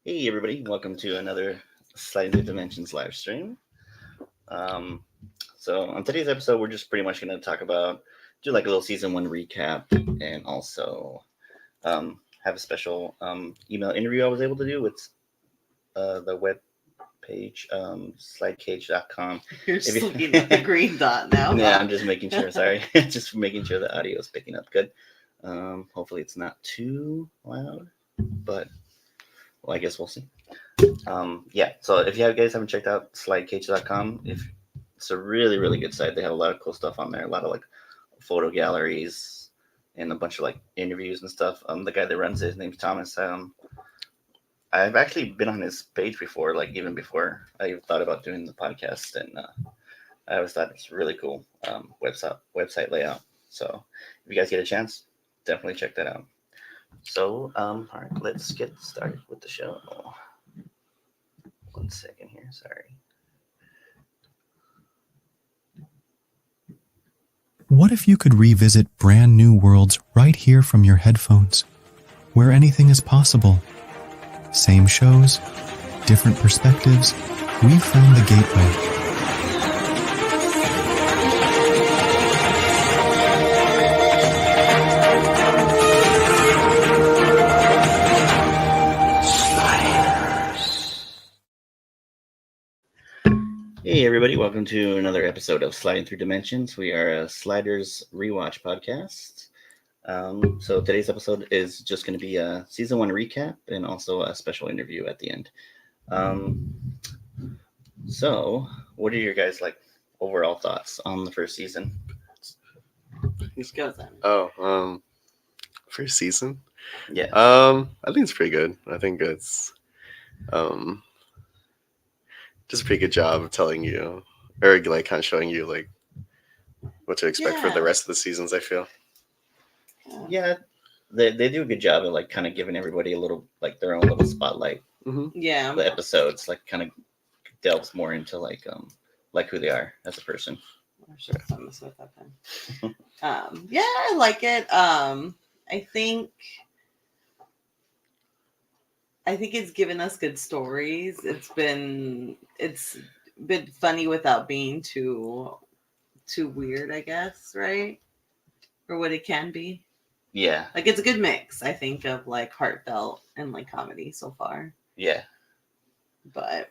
Hey everybody, welcome to another Slide Into Dimensions live stream. Um, so on today's episode, we're just pretty much going to talk about, do like a little season one recap, and also have a special email interview I was able to do with the web page, slidecage.com. You're just looking at the green dot now. Yeah, I'm just making sure, sorry. Just making sure the audio is picking up good. Hopefully it's not too loud, but well, I guess we'll see. So if you guys haven't checked out slidecage.com, it's a really, really good site. They have a lot of cool stuff on there, a lot of like photo galleries and a bunch of like interviews and stuff. The guy that runs it, his name's Thomas. I've actually been on his page before, like even before I thought about doing the podcast, and I always thought it's really cool website layout. So if you guys get a chance, definitely check that out. So, all right, let's get started with the show. 1 second here, sorry. What if you could revisit brand new worlds right here from your headphones, where anything is possible? Same shows, different perspectives, we've found the gateway. Hey everybody, welcome to another episode of Sliding Through Dimensions. We are a Sliders Rewatch podcast. So today's episode is just going to be a season one recap and also a special interview at the end. So what are your guys like overall thoughts on the first season? First season? Yeah. I think it's pretty good. I think it's just a pretty good job of telling you, or like kind of showing you like what to expect for the rest of the seasons, I feel. Yeah, they do a good job of like kind of giving everybody a little like their own little spotlight. Mm-hmm. Yeah. The episodes like kind of delves more into like who they are as a person. I'm sure I mess with that then. Yeah, I like it. I think it's given us good stories. It's been funny without being too weird, I guess, right? Or what it can be. Yeah. Like it's a good mix, I think, of like heartfelt and like comedy so far. Yeah. But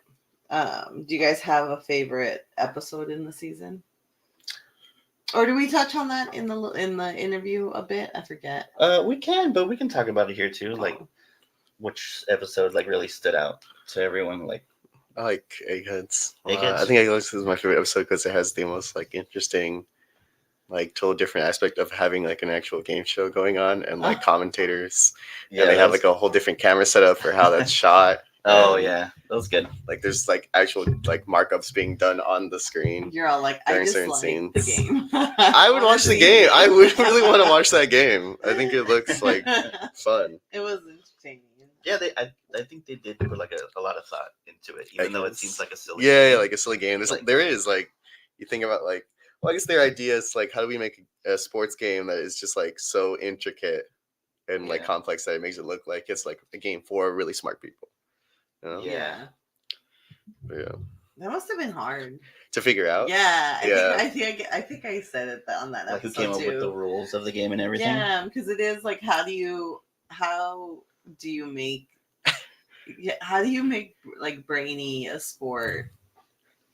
do you guys have a favorite episode in the season? Or do we touch on that in the interview a bit? I forget. We can, but we can talk about it here too. Like which episode like really stood out to everyone? Like I like Eggheads. Eggheads? I think Eggheads is my favorite episode because it has the most like interesting, like total different aspect of having like an actual game show going on and like commentators. Yeah, and they have like a whole different camera setup for how that's shot. Oh yeah, that was good. Like there's like actual like markups being done on the screen. You're all like, I during just certain like scenes. the game. I would watch the game. I would really want to watch that game. I think it looks like fun. It was entertaining. Yeah, I think they did put like a lot of thought into it, even though it seems like a silly yeah, like a silly game. There's Like- there is like you think about like well, I guess their idea is like how do we make a sports game that is just like so intricate and like Yeah. complex that it makes it look like it's like a game for really smart people. You know? Yeah. But, yeah. That must have been hard. To figure out. Yeah, Yeah. I think I said it on that like who episode came up too. with the rules of the game and everything. Yeah, because it is like how do you make like Brainy a sport?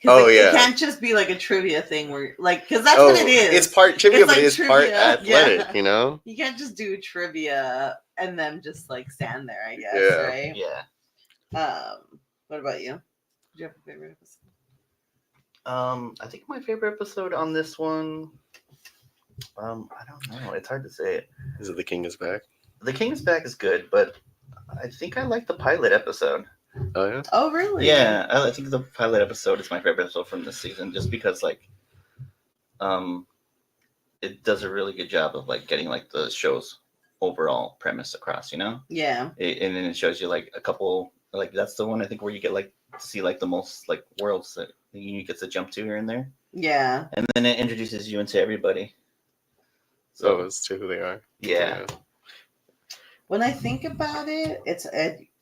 Oh, like, yeah. It can't just be like a trivia thing where like because that's what it is. It's part trivia, It's but like it is part trivia, athletic, yeah. you know? You can't just do trivia and then just like stand there, I guess, Yeah. right? Yeah. What about you? Do you have a favorite episode? I think my favorite episode on this one. I don't know. It's hard to say. Is it The King is Back? The King's Back is good, but I think I like the pilot episode. Oh yeah? Oh really? Yeah, I think the pilot episode is my favorite episode from this season, just because like, it does a really good job of like getting like the show's overall premise across, you know? Yeah. And then it shows you like a couple, like that's the one I think where you get like to see like the most like worlds that you get to jump to here and there, Yeah. and then it introduces you into everybody. So as to who they are. Yeah. When I think about it,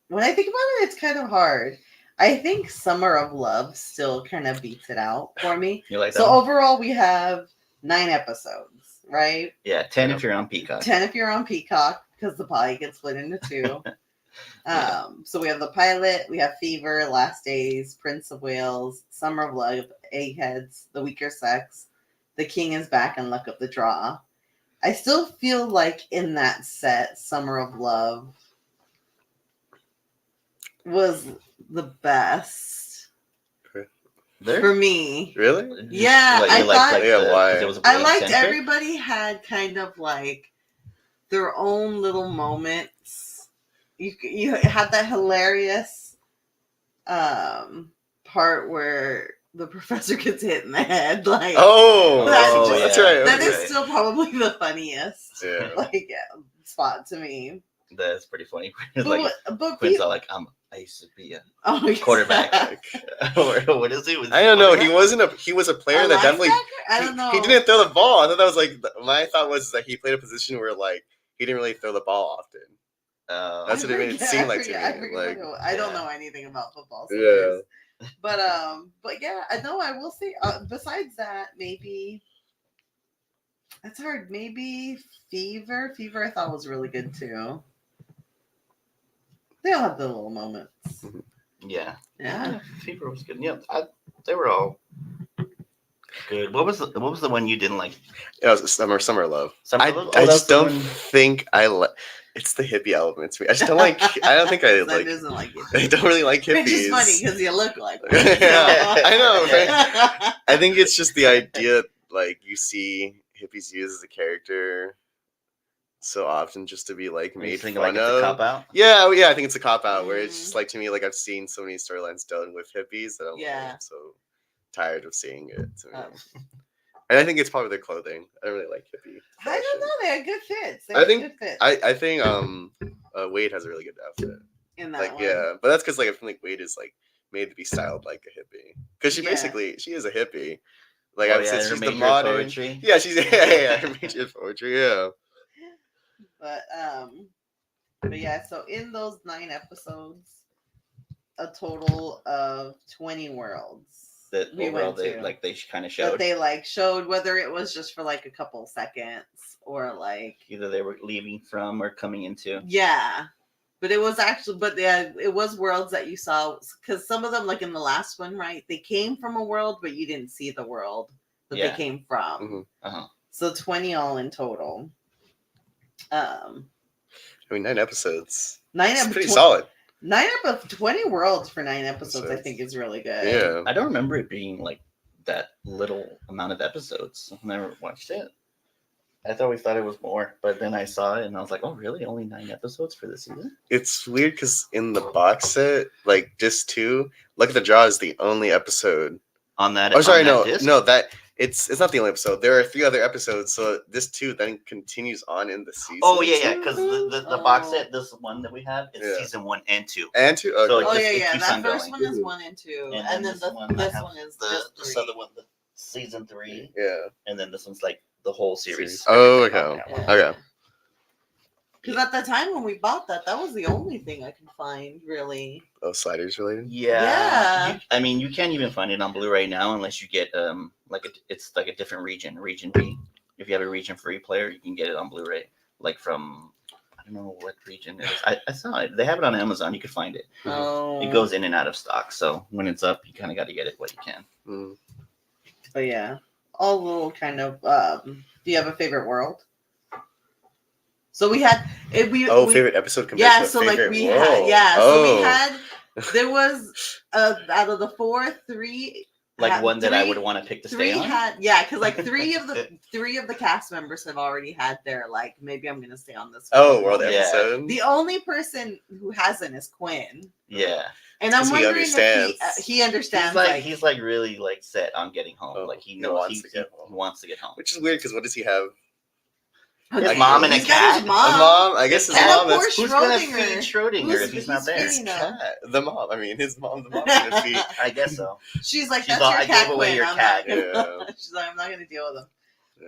when I think about it, it's kind of hard. I think Summer of Love still kind of beats it out for me. You like that? So one? overall, we have 9 episodes, right? Yeah, 10 if you're on Peacock. 10 if you're on Peacock, because the pie gets split into 2. Yeah. So we have the pilot, we have Fever, Last Days, Prince of Wales, Summer of Love, Eggheads, The Weaker Sex, The King is Back, and Luck of the Draw. I still feel like in that set, Summer of Love was the best There? for me. Really? Yeah, Like, I you liked, thought- like, Yeah, the- why? 'cause it was I Blade liked centric? everybody had kind of like their own little moments. You had that hilarious part where the professor gets hit in the head. Like, Oh, That's that's yeah. right. that okay. is still probably the funniest Yeah. like spot to me. That's pretty funny. It's But like but Quinn's people, all like, I used to be a oh, yeah. quarterback. What is he? Was I don't know. He quarterback? he was a player A that definitely linebacker? I don't know. he didn't throw the ball. I thought that was like my thought was that he played a position where like he didn't really throw the ball often. That's what it made it seem like to me. I don't Yeah. know anything about football. So Yeah. but yeah, I know I will say. Besides that, maybe that's hard. Maybe Fever. Fever, I thought was really good too. They all have the little moments. Yeah. Yeah. Fever was good. Yeah, they were all good. What was the one you didn't like? It was Summer Love. Summer I, Love? Oh, I that's just the don't one- think I like. It's the hippie element to me. I just don't like. I don't think I That like. doesn't like it. I don't really like hippies. Which is funny because you look like one. Yeah, I know, right? I think it's just the idea, like you see hippies used as a character so often just to be like You made think fun like it's of. a cop out? Yeah, I think it's a cop out where it's Mm. just like to me, like I've seen so many storylines done with hippies that Yeah. I'm so tired of seeing it. To me. Um, And I think it's probably their clothing. I don't really like hippie. I don't fashion. know. They had good fits. They I had think- good fits I think Wade has a really good outfit. in that Like one. yeah, but that's because like I feel like Wade is like made to be styled like a hippie because she Yeah. basically she is a hippie. Like Oh, I've yeah, said, her she's the major is modern. poetry. Yeah, she's yeah, her major is poetry. Yeah. But yeah, so in those 9 episodes, a total of 20 worlds That we overall went they to. like they kind of that showed. they like showed, whether it was just for like a couple seconds or like Either they were leaving from or coming into. yeah. But it was actually, but yeah, it was worlds that you saw because some of them, like in the last one, right? They came from a world, but you didn't see the world that Yeah. they came from. Mhm. Uh-huh. So 20 all in total. I mean, 9 episodes. 9 It's of pretty 20 solid. 9 up of 20 worlds for 9 episodes, I Episodes. think is really good. Yeah. I don't remember it being like that little amount of episodes when I watched it. I always thought it was more, but then I saw it and I was like, "Oh, really? Only 9 episodes for this season?" It's weird because in the box set, like disc 2, Luck of the Draw is the only episode. On that. Oh, sorry, on that no, disc? no, that it's not the only episode. There are 3 other episodes, so this 2 then continues on in the season. Oh yeah, because the box Oh. set, this one that we have, is Yeah. season 1 and 2. And 2. Okay. So Oh just- yeah, it yeah. keeps That on first going. one is 1 and 2, and then this this one, I have one is the just this 3. other one, the season 3, Yeah. and then this one's like the whole series. Oh, Everything on okay. that one. Okay. Because at the time when we bought that was the only thing I could find really. Oh, sliders related. Yeah. Yeah. I mean, you can't even find it on Blu-ray now unless you get it's like a different region B. If you have a region free player, you can get it on Blu-ray. Like from I don't know what region it is. I saw it. They have it on Amazon. You can find it. Oh, It goes in and out of stock. So when it's up, you kind of got to get it what you can. Mm. But yeah, all little kind of. Do you have a favorite world? So we had we Favorite episode compared yeah. to So like favorite we world. had yeah. Oh. So we had there was out of the 4, 3. Like had one that I three- would want to pick to 3 stay on. had yeah, because like 3 of the cast members have already had their like maybe I'm gonna stay on this. Oh, world Yeah. episode. The only person who hasn't is Quinn, Yeah. and I'm 'Cause he wondering understands. if he understands. He's like really like set on getting home. Oh, like he he knows wants to get home. he wants to get home. Which is weird because what does he have? His mom and a He's got his cat? mom. A mom? I guess his And mom. a poor That's Who's gonna Schrodinger. feed Schrodinger Who's- if he's not he's there? feeding him. cat. The mom. I mean, his mom. The mom's gonna feed. I guess so. She's like, She's that's all, your "I cat, gave away Quinn. your I'm cat." not gonna-" Yeah. She's like, I'm not gonna deal with him.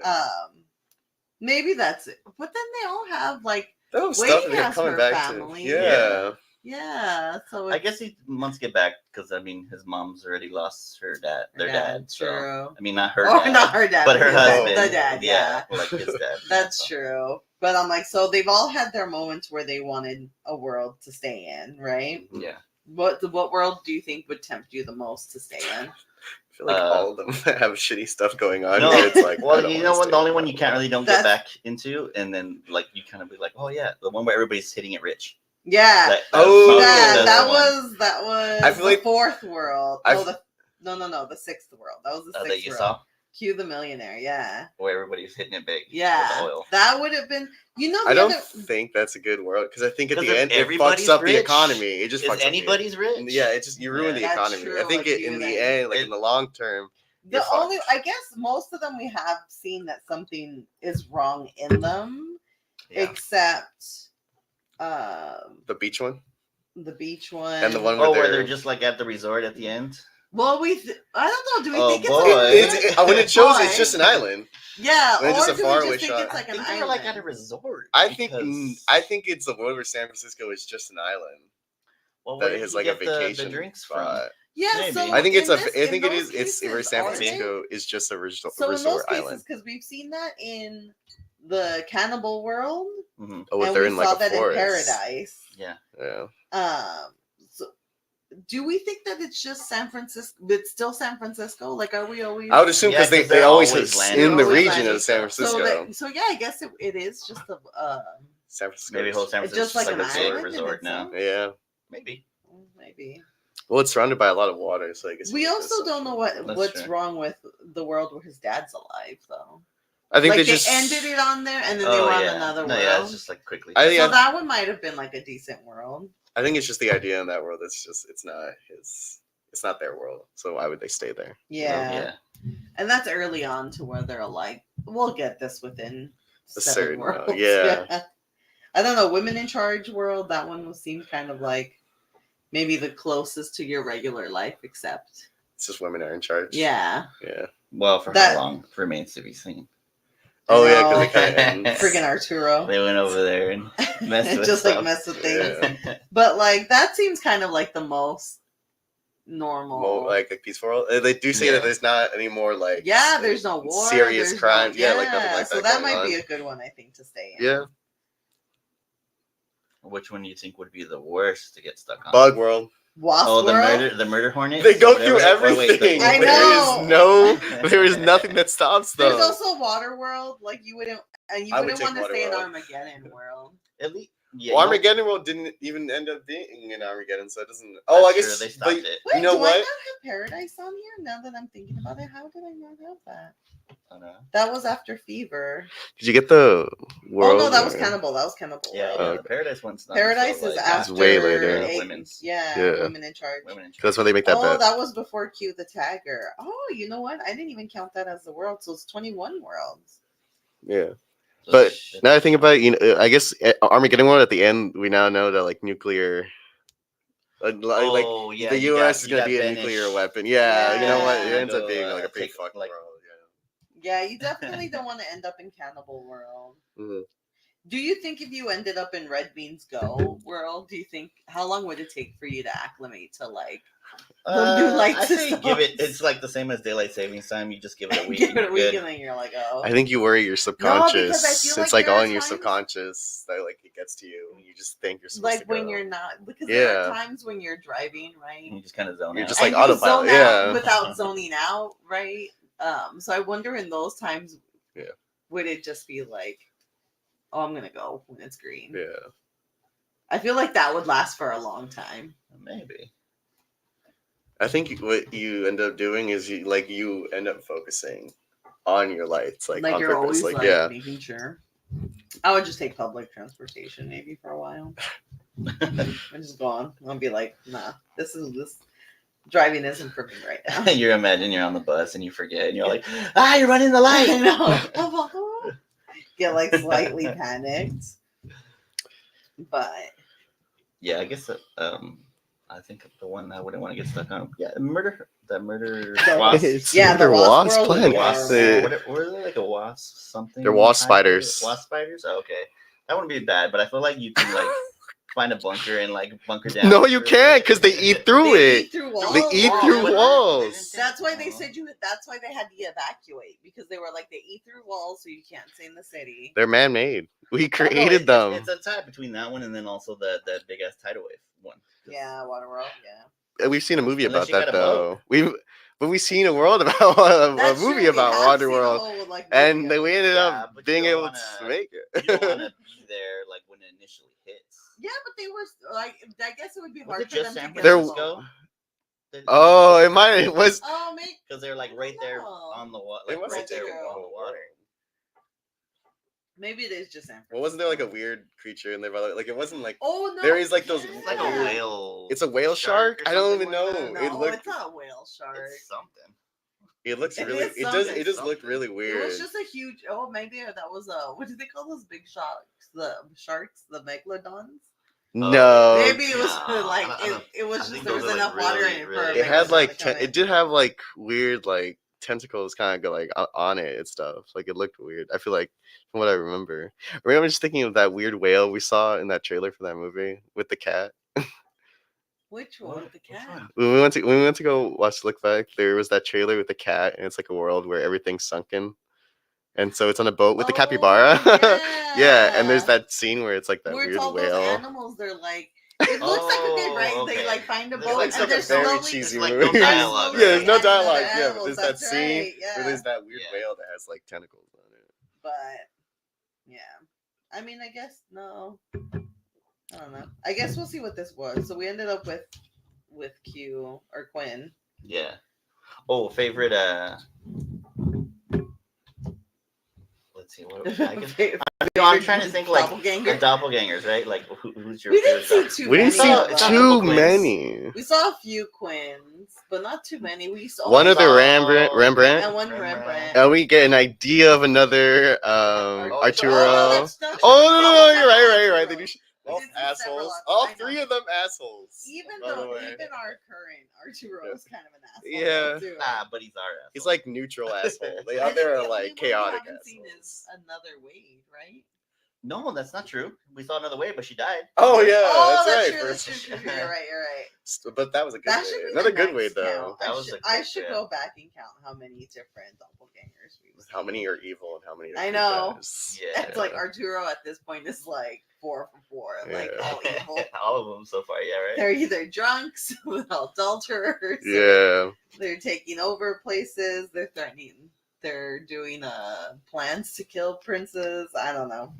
Yeah. Maybe that's it. But then they all have like That was Wade stuff that they're has coming her back family. to. Yeah. Yeah, so I it's, guess he wants to get back because I mean his mom's already lost their dad. So true. I mean not her Or dad, not her dad, but her his husband. the dad. Yeah, like his dad. that's so. true. But I'm like, so they've all had their moments where they wanted a world to stay in, right? Yeah. What world do you think would tempt you the most to stay in? I feel like all of them have shitty stuff going on. No, where it's like, I well, don't you wanna know what? stay The only in one that you can't world. really don't That's- get back into, and then like you kind of be like, oh yeah, the one where everybody's hitting it rich. Yeah, That, Oh, that that's the one. was I feel the like- fourth world. I've- No, the sixth world. That was the that sixth you world. saw Cue the millionaire. Yeah, where everybody's hitting it big. yeah. With the oil. That would have been. You know, the I don't other. think that's a good world because I think at 'Cause the if end it everybody's fucks up rich, the economy. It just Is fucks up anybody's rich? yeah, it just you ruin the That's economy. true, I think like in you the then. end, like in the long term, The you're only, fucked. I guess, most of them we have seen that something is wrong in them, Yeah. except The beach one. the beach one And the one Oh, where where they're just like at the resort at the end. Well, I don't know. Do we Oh, think it's boy. like When it shows, Boy. it's just an island. yeah, when it's or just a do we faraway just think shot. it's like I an think they island? were like at a resort. I because- think it's the world where San Francisco is just an island well, that where did is you like a get the vacation drinks spot. Yeah, Maybe. so I think it's in a. this- I think in it those is. It's where cases, San are they? Francisco is just a resort So in those cases, island. because we've seen that in the cannibal world, Mhm. Oh, and they're we in saw like a that forest. in Paradise. Yeah. Yeah. So do we think that it's just San Francisco? It's still San Francisco. Like, are we always? I would assume Yeah, because 'cause they they're always always have landing in the always region landing of San stuff. So Francisco. so yeah, I guess it is just a San Francisco. Maybe is- whole San It's Francisco just like is an like a big island in resort now. itself? Yeah. Maybe. maybe. Well, it's surrounded by a lot of water, so I guess We it is also don't something. know That's what's true. wrong with the world where his dad's alive, though. I think Like they they just ended it on there, and then they were on another no, world. yeah, it's just like quickly. I think So I- that one might have been like a decent world. I think it's just the idea in that world. It's not his. It's not their world. So why would they stay there? Yeah. Yeah. And that's early on to where they're like, we'll get this within A 7 certain worlds. amount, yeah. I don't know, women in charge world, that one seemed kind of like maybe the closest to your regular life, except It's just women are in charge. yeah. Yeah. Well, for That- how long remains to be seen. Oh yeah, know. because it kind of ends. Friggin' Arturo. They went over there and messed with Just stuff. like mess with things. Yeah. But like that seems kind of like the most normal. More like peaceful world. They do say Yeah. that there's not any more like yeah, there's no war. serious there's crimes. No, Yeah, like nothing like so that that going might be on. a good one, I think, to stay in. Yeah. Which one do you think would be the worst to get stuck on? Bug world. Wasp Oh, World? the murder hornet. They go through everything. I There is nothing that stops them. There's also Water World, like you wouldn't I would want take to Water stay in World. Armageddon World. At least, yeah. Well, you know- Armageddon World didn't even end up being in Armageddon, so it doesn't. Oh, I That's guess true, they stopped but it. Wait, You know do I what? not have Paradise on here? Now that I'm thinking about it, how did I not have that? I don't know. That was after Fever. Did you get the world? Oh no, that was or- Cannibal. That was Cannibal. Yeah, World. the Paradise one's not. Paradise until, is like, after way later. Women's. Yeah, Yeah. Women in Charge. Women in charge. That's when they make that Oh, bet. that was before Q the Tagger. Oh, you know what? I didn't even count that as the world, so it's 21 worlds. Yeah. So But shit. now I think about it, you know, I guess Armageddon World at the end, we now know that like nuclear, like Oh, yeah, the you U.S. got- is you going to got be a Banish. nuclear weapon. Yeah, you know what? It Yeah. ends up Go, being like a big take, fucking like- world. Yeah, you definitely don't want to end up in Cannibal World. Yeah. Mhm. Do you think if you ended up in Red Beans Go World, do you think how long would it take for you to acclimate to like the new light I say give it. systems? It's like the same as daylight savings time. You just give it a week. give and it a you're week good. and then you're like, oh. I think you worry your subconscious. feel It's like like there all are in your times- subconscious that like it gets to you. And you just think you're supposed like to go. when you're not because there are Yeah. times when you're driving, right? You just kind of zone You're out. just like And you autopilot, zone out yeah. without zoning out, right? So I wonder in those times, Yeah. would it just be like, oh, I'm gonna go when it's green? Yeah. I feel like that would last for a long time. Maybe. I think what you end up doing is you end up focusing on your lights, like on you're purpose. always Like like yeah. making sure. I would just take public transportation maybe for a while. And just go on. I'll be like, nah, this driving isn't for me right now. You imagine you're on the bus and you forget, and you're like, you're running the I light. know. Get like slightly panicked. But Yeah, I guess. I think the one I wouldn't want to get stuck on. Yeah, murder. The murder. The- Wasp. Yeah, the They're wasp wasp world planet. is Wasp. Yeah. Were they like a wasp something? They're wasp hybrid? spiders. Wasp spiders. Oh, okay, that wouldn't be bad, but I feel like you can like find a bunker and like bunker down. No, you can't, because they eat through They it. eat through walls. They eat through but walls. That's why they Oh. said you. That's why they had to evacuate, because they were like, they eat through walls, so you can't stay in the city. They're man-made. We Oh, no, created them. It's a tie between that one and then also the big ass tidal wave one. Yeah, Waterworld. Yeah. We've seen a movie Unless about you that got a boat. though. We've seen a world about a That's movie true, about we have seen a Waterworld, whole, like, and movie of we it. ended Yeah, up but you being don't able wanna- to make You don't want it. to be there like when it initially hits. Yeah, but they were like, I guess it would be Was hard it for just them San to get There- a boat. Francisco? Oh, it might it was. Oh, maybe. Because they're like right there on the water. It Like must right have there been on the water. Maybe it is just San Francisco. Well, wasn't there like a weird creature in there? Like it wasn't like Oh no! there is like those. It's like a yeah. whale. It's a whale shark. or I don't something even like know. that. No, It looked. it's not a whale shark. It's something. It looks It really. is It does. something. It does look Something. really It weird. was just a huge. Oh, maybe that was a. What do they call those big sharks? The sharks, the megalodons. No. Maybe it was no, like I don't- it was I just think there those was are, like, enough water really, in it for really- a It had megalodon like to come in. it did have like weird like tentacles kind of go like on it and stuff. Like it looked weird. I feel like from what I remember. I'm just thinking of that weird whale we saw in that trailer for that movie with the cat. Which one? The cat. one? When we went to go watch Look Back, there was that trailer with the cat, and it's like a world where everything's sunken, and so it's on a boat with the capybara. Oh, Yeah, and there's yeah. that scene where it's like that Where it's weird all those whale. animals, they're like. It looks like Oh, they okay. like find a There's boat like and they're some very slowly. cheesy There's like movie. no dialogue. Yeah, there's slowly no adding other dialogue. Yeah, but animals, there's that that's scene right, yeah. where there's that weird Yeah. whale that has like tentacles on it. But yeah, I mean, I guess no. I don't know. I guess we'll see what this was. So we ended up with Q or Quinn. Yeah. Oh, favorite. Let's see. What I guess. No, I'm trying to think like doppelganger. the doppelgangers, right? Like who's your We didn't favorite? see too We didn't many. see of It's them. not too double many. We saw a few Quins, but not too many. We saw One of the saw- Rembrandt, and one Rembrandt. Rembrandt. and we get an idea of another Arturo. that's not- Oh, you're right. They do. We Both did see several assholes. of them, All I know. three of them assholes. Even by the though way. even our current Arturo is kind of an asshole. Yeah. Too. Nah, but he's our asshole. He's like neutral asshole. They I out think there the are only one like we chaotic haven't seen assholes. is another Wade, right? No, that's not true. We saw another way, but she died. Oh yeah, Oh, that's true. right. That's true. You're right. You're right. But that was a good That should way. be Another the good next way though. count. That I was should, a I good- should yeah. go back and count how many different doppelgangers we've seen. How many are evil and how many are I good know. guys? Yeah. It's like Arturo at this point is like 4 for 4, like Yeah. all evil. All of them so far, yeah, right? They're either drunks, adulterers, or Yeah. they're taking over places, they're threatening, they're doing plans to kill princes. I don't know.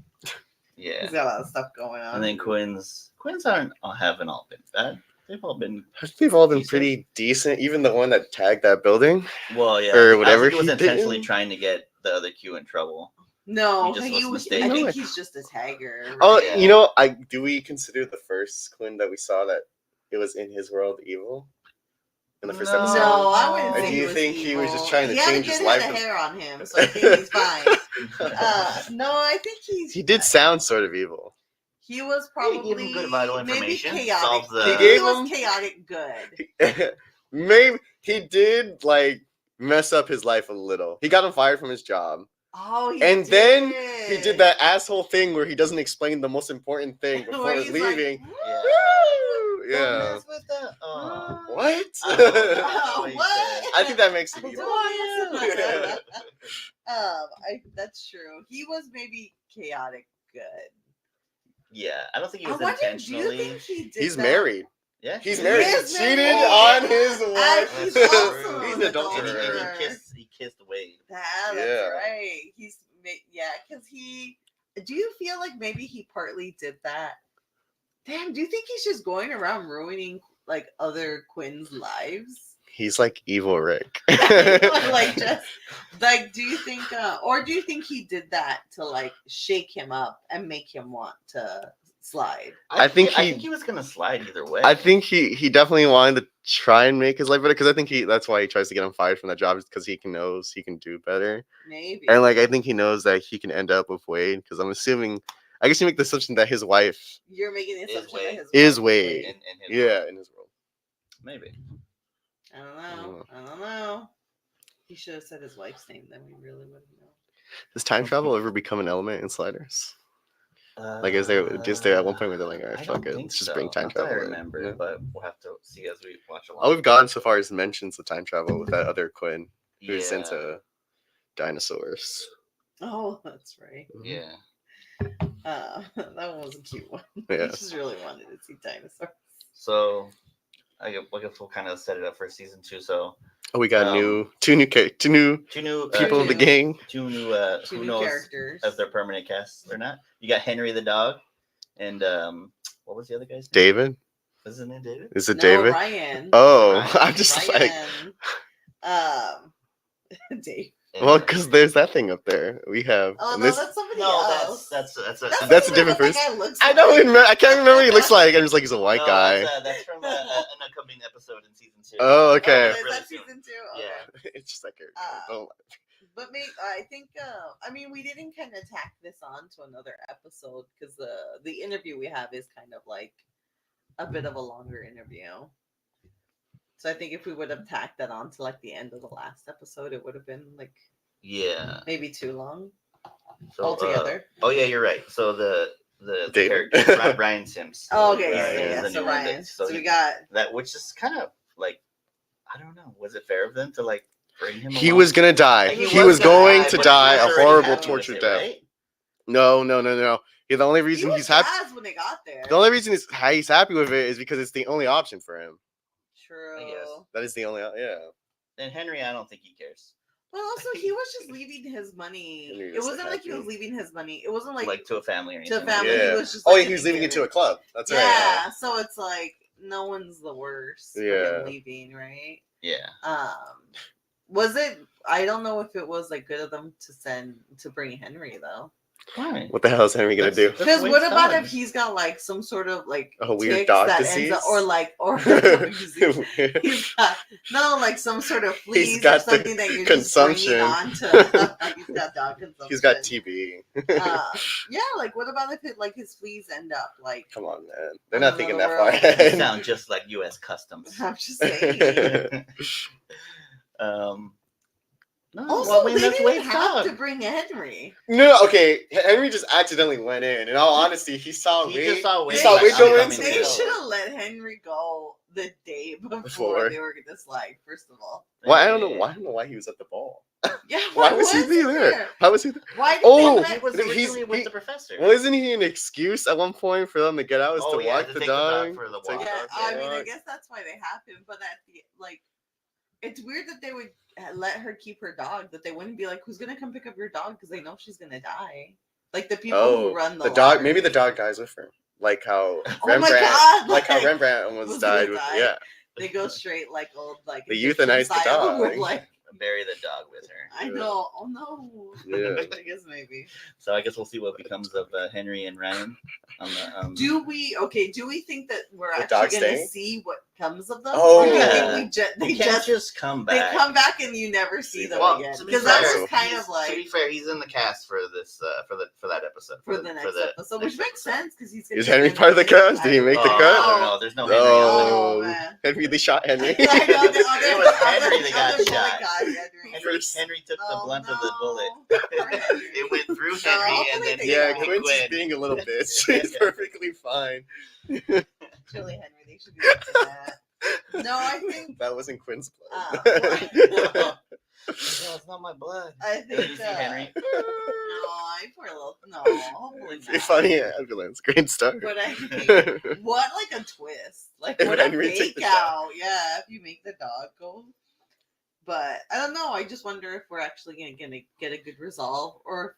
Yeah. He's got a lot of stuff going on. And then Quins haven't all been bad. They've all been They've all been Decent. pretty decent. Even the one that tagged that building. well, yeah. Or I whatever think he was he intentionally did. trying to get the other Q in trouble. No, He just was I mistaken. think he's just a tagger. Oh, Yeah. you know, do we consider the first Quinn that we saw that it was in his world evil? In the first No. episode? No, I wouldn't Or say do you think he was evil. just trying to He had a change his good life head of from- hair on him, so I think he's fine. No, I think He did sound sort of evil. He was He probably gave him good vital maybe information, chaotic. solved the- He He gave was him- chaotic good. Maybe he did like mess up his life a little. He got him fired from his job. Oh, he And did. then he did that asshole thing where he doesn't explain the most important thing Where before he's leaving. Like, Yeah. Woo! Don't Yeah. mess with the. Oh. What? Oh, what? I think that makes him Don't evil. mess with Yeah. that's true. He was maybe chaotic good. Yeah, I don't think he I was wonder, do you intentionally. think he did He's that? married. Yeah, He's he married. He is cheated married. on his And wife. he's That's also true. He's an an And adulterer. he kissed Wade. That's Yeah. right. Because he. Do you feel like maybe he partly did that? Damn, do you think he's just going around ruining like other Quinn's lives? He's like evil Rick. Like just like, do you think, or do you think he did that to like shake him up and make him want to slide? I think he was gonna slide either way. I think he definitely wanted to try and make his life better because I think that's why he tries to get him fired from that job, because he knows he can do better. Maybe. And like I think he knows that he can end up with Wade, because I'm assuming, I guess you make the assumption that his wife You're making the Is assumption Wade. that his is wife Wade. in his world. in his world. Maybe. I don't know. He should have said his wife's name, then we really wouldn't know. Does time travel ever become an element in Sliders? Like, is there just there at one point where they're like, all right, I fuck don't it, think let's just so. bring time Not that travel I in. remember, No? but we'll have to see as we watch along. All we've gone so far is mentions of time travel with that other Quinn who's yeah, into dinosaurs. Oh, that's right. yeah. That one was a cute one. Yeah. I just really wanted to see dinosaurs. So I guess we'll kind of set it up for season 2. So Oh, we got Um, two new two new people in the new- gang. two new Two who new knows characters. if they're permanent casts or not. You got Henry the dog, and what was the other guy's name? David, Was his name David? is it No, David? Ryan. Oh, Ryan. I'm just like, Ryan. Dave. And, well, because there's that thing up there. We have. Oh and no, this, that's somebody no, else. that's That's a not different even what person. That guy looks I like. don't remember. I can't remember what he looks like. I'm just like, he's a white no, guy. That's from an upcoming episode in season 2. Oh, Oh, okay. is Really that soon. season 2? Yeah. Okay. It's just like, Uh, don't. But I think I mean we didn't kind of tack this on to another episode because the interview we have is kind of like a bit of a longer interview. So I think if we would have tacked that on to like the end of the last episode, it would have been like Yeah. maybe too long So, altogether. Oh yeah, you're right. So the David? character Ryan Sims. Oh, okay, is yeah, the- yeah, is yeah. the So new one Ryan. that- So we he- got that, which is kind of like, I don't know. Was it fair of them to like bring him? He along? was gonna die. Like, He was going to but he die was a already horrible, happy with tortured it, death. right? No. The only he reason was he's happy. jazzed when they got there. The only reason he's happy with it is because it's the only option for him. True. I guess. That is the only. Yeah. And Henry, I don't think he cares. But also, he was just leaving his money. Henry It was wasn't like he was happy. leaving his money. It wasn't like, Like to a family or to a anything. like family. that. He Yeah. was just Oh, like he was giving leaving it it. to a club. That's right. Yeah, so it's like no one's the worst for Yeah. him leaving, right? Yeah. Was it? I don't know if it was like good of them to bring Henry though. Why? What the hell is Henry gonna do? That's Because Wade's what about dog. if he's got like some sort of like A weird tics dog that disease? ends up, or he's got no like some sort of fleas or got the something that you're consumption. just bringing on to. He's got dog consumption. He's got TB. Yeah, like what about if like his fleas end up like? Come on, man. They're On not thinking that another far world. You ahead. sound just like U.S. Customs. I'm just saying. No, Also, well, I mean, they that's didn't Wade's have dog. to bring Henry. No, okay. Henry just accidentally went in. In all honesty, he saw He Wade. just saw He Wade. saw like, Wade I'm go in. coming to They kill. should have let Henry go the day before Before. they were gonna slide. First of all, Well, I don't know. I don't know why he was at the ball. yeah. Why was he there? How was he there? Why did Oh, they He let? was He's- originally with he- the professor. Well, isn't he an excuse at one point for them to get out? Is Oh, to yeah, walk to the take the dog dog? for the Take walk. Yeah, the dog for I a mean, I walk? guess that's why they have him. But at the like, it's weird that they would let her keep her dog. That they wouldn't be like, "Who's gonna come pick up your dog?" Because they know she's gonna die. Like the people who run the dog. lottery. Maybe the dog dies with her, like how Oh my Rembrandt, God, like how like, Rembrandt almost was died gonna with. die. Yeah, They go straight like old like They Egyptian euthanize the style with, dog. like Bury the dog with her. I Yeah. know. Oh no. Yeah. I guess maybe. So I guess we'll see what becomes of Henry and Ryan. On the, Do we think that we're The actually dog gonna staying? see what comes of them? Oh. Or do you Yeah. think they they can't just just come they back. come back and you never see them Well, again? to be Because that fair, was kind he's- of to like be fair, he's in the cast for this for that episode for the next episode, which next makes episode. sense because he's Is be Henry in part of the cast? Did he make the Oh, cut? I don't know. There's no Henry. on Oh, Oh, man. Henry, they shot Henry. I know the It other, was Henry that got other bullet shot. got Henry. there. First- Henry took the Oh, blunt of the bullet. no. Poor Henry. It went through No, Henry and hopefully then they hit Yeah, don't. Quinn's just Quinn. being a little bitch. He's perfectly fine. Chili Henry, they should be doing that. No, I think That wasn't Quinn's blood. No, it's not my blood. I Did you think see Henry? no, I poor little no, hopefully It'd be not. funny ambulance. Great start. But I think what like a twist, like If what a Henry took fake the shot. out, yeah. If you make the dog go, but I don't know. I just wonder if we're actually gonna get a good resolve, or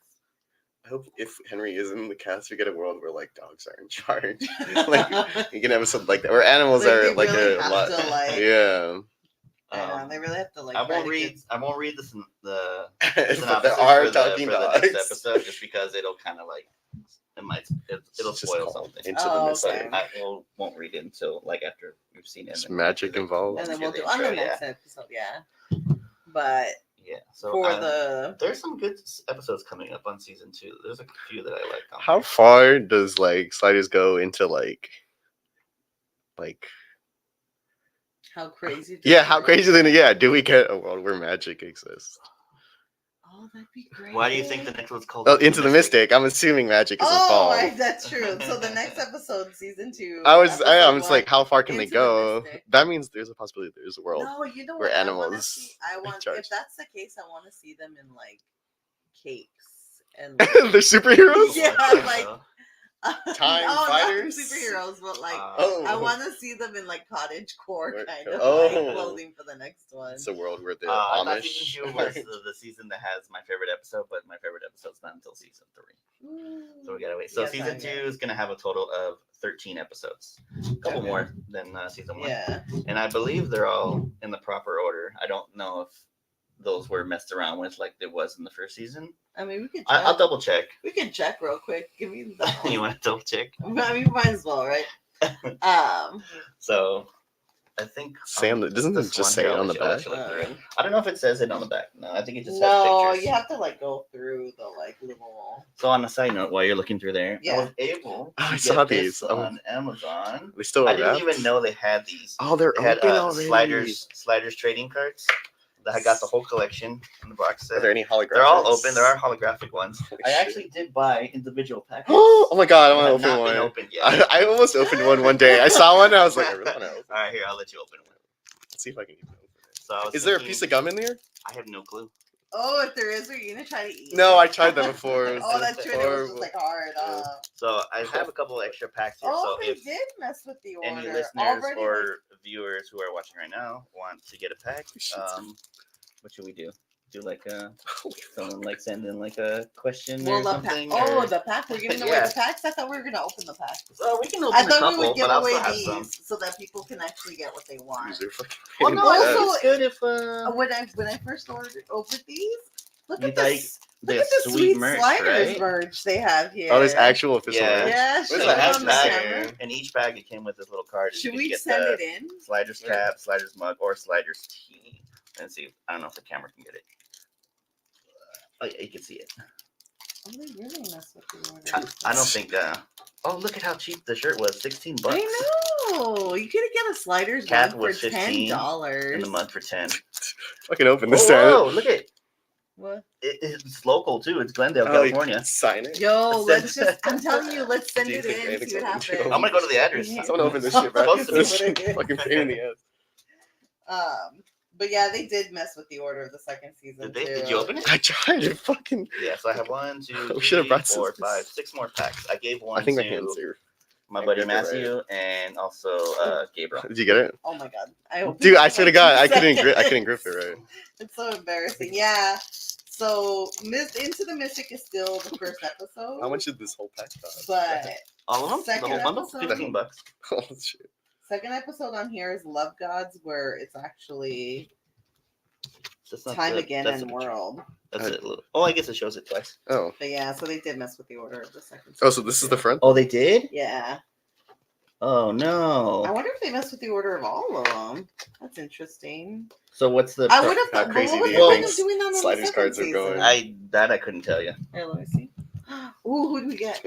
I hope if Henry is in the cast, we get a world where like dogs are in charge. Like you can have something like that, where animals Like, are they like really a have lot. to, like- Yeah. they really have to like. I try won't to read. get- I won't read this in the But synopsis there are for talking the dogs. next episode, just because it'll kind of like it'll It's just spoil called something. Into Oh, the okay. Mist. I won't read it until like after we've seen it. There's and magic then- involved. and then do we'll the do on the intro, next episode, yeah. But Yeah. So for the there's some good episodes coming up on season 2. There's a few that I like. On How there. far does like Sliders go into like how crazy? yeah, how crazy then yeah, do we get a world where magic exists? Oh, that'd be great. Why do you think the next one's called? Oh, Into the Mystic. I'm assuming magic is involved. Right, that's true. So the next episode, season 2. I'm episode just like, 1, how far can they Into the go? Mystic. That means there's a possibility there's a world. No, you know where what? animals I want charge. if that's the case, I want to see them in like capes and They're superheroes? Yeah, Like, like Time no, fighters? not superheroes, but like Oh. I want to see them in like cottage core Where- kind of oh. like clothing for the next one. It's a world where they're I thought Amish. season 2 was the season that has my favorite episode, but my favorite episode's not until season 3. So we gotta wait. So Yes, season I 2 know. is gonna have a total of 13 episodes, a couple Okay. more than season 1. Yeah. And I believe they're all in the proper order. I don't know if those were messed around with like it was in the first season. I mean, we could. Check. I'll double check. We can check real quick. Give me the. You want to double check? I mean, might as well, right? So I think Doesn't it this just one say here, it I'll on the let you- I'll let back? you look through it. I don't know if it says it on the back. No, I think it just has No, pictures. you have to like go through the like little. So on a side note, while you're looking through there, Yeah. I was able to I get saw this these. Oh. on Amazon. They still I are didn't wrapped? even know they had these. Oh, they're They had open already. sliders trading cards. I got the whole collection in the box set. Are there any holographics? They're all open. There are holographic ones. Holy I shit. actually did buy individual packets. Oh my god, I They want have to not open been one. opened yet. I almost opened one day. I saw one and I was like, I really want to open. All right, here I'll let you open one. Let's see if I can even open it. So I was Is there a thinking- piece of gum in there? I have no clue. Oh, if there is, are you gonna try to eat? No, it? I tried that before. It was Oh, that's true. It was horrible. just like hard. So I have a couple of extra packs here. Oh, so they if did mess with the order. any listeners Already, or viewers who are watching right now want to get a pack, Shit. what should we do? Do like someone like send in like a question well, or the something? pack. Oh, or- the pack. We're giving away Yeah. the packs. I thought we were gonna open the packs. So we can open I a thought couple, we would give but I'll away still have these some. so that people can actually get what they want. These are fucking Well, pain no, in the also- ass. it's good if When I first opened these, look You at like this. the Look at the sweet merch, sliders right? merch they have here. Oh, there's actual official Yeah. merch. Yeah, Where's show the it on the hashtag? camera. And each bag it came with this little card. Should You we get send the it in? Sliders cap, sliders mug, or sliders tea. Let's see. I don't know if the camera can get it. Oh yeah, you can see it. Oh, they really messed with the order. I don't think. Oh, look at how cheap the shirt was. $16. I know. You could get a sliders Cap mug for was 15 $10. And the mug for 10. Fucking open Whoa, this time. whoa, look at What? it's local too. It's Glendale, Oh, you California. can sign it. Yo, let's just. I'm telling you, let's send Do you it think in. anything's See what open, happens. Joe? I'm gonna go to the address. Someone open this shit, bro. Supposed to be. This shit fucking pain in the ass. But yeah, they did mess with the order of the second season. Did they? Too. Did you open it? I tried to fucking. Yeah. So I have 1, 2, We should've 3, brought 4, scissors. 5, 6 more packs. I gave one I think my to hands are. my I buddy think you're right. Matthew and also Gabriel. Did you get it? Oh my god! I opened Dude, it I in swear to like God, 2 I couldn't seconds. grip it right. It's so embarrassing. Yeah. So, Into the Mystic is still the first episode. How much did this whole pack cost? But All of them? Second the whole bundle? episode? $15. Oh shit. second episode on here is Love Gods, where it's actually That's not Time the- Again that's and the picture. World. That's it. Oh, I guess it shows it twice. Oh. But yeah, so they did mess with the order of the second. Oh, so this is the front? Oh, they did? Yeah. Oh I no. wonder if they messed with the order of all of them. That's interesting. So what's the? I would have How thought. crazy What do was you the think point of doing that on the sliders second cards are season? going? I couldn't tell you. Here, let me see. Ooh, who do we get?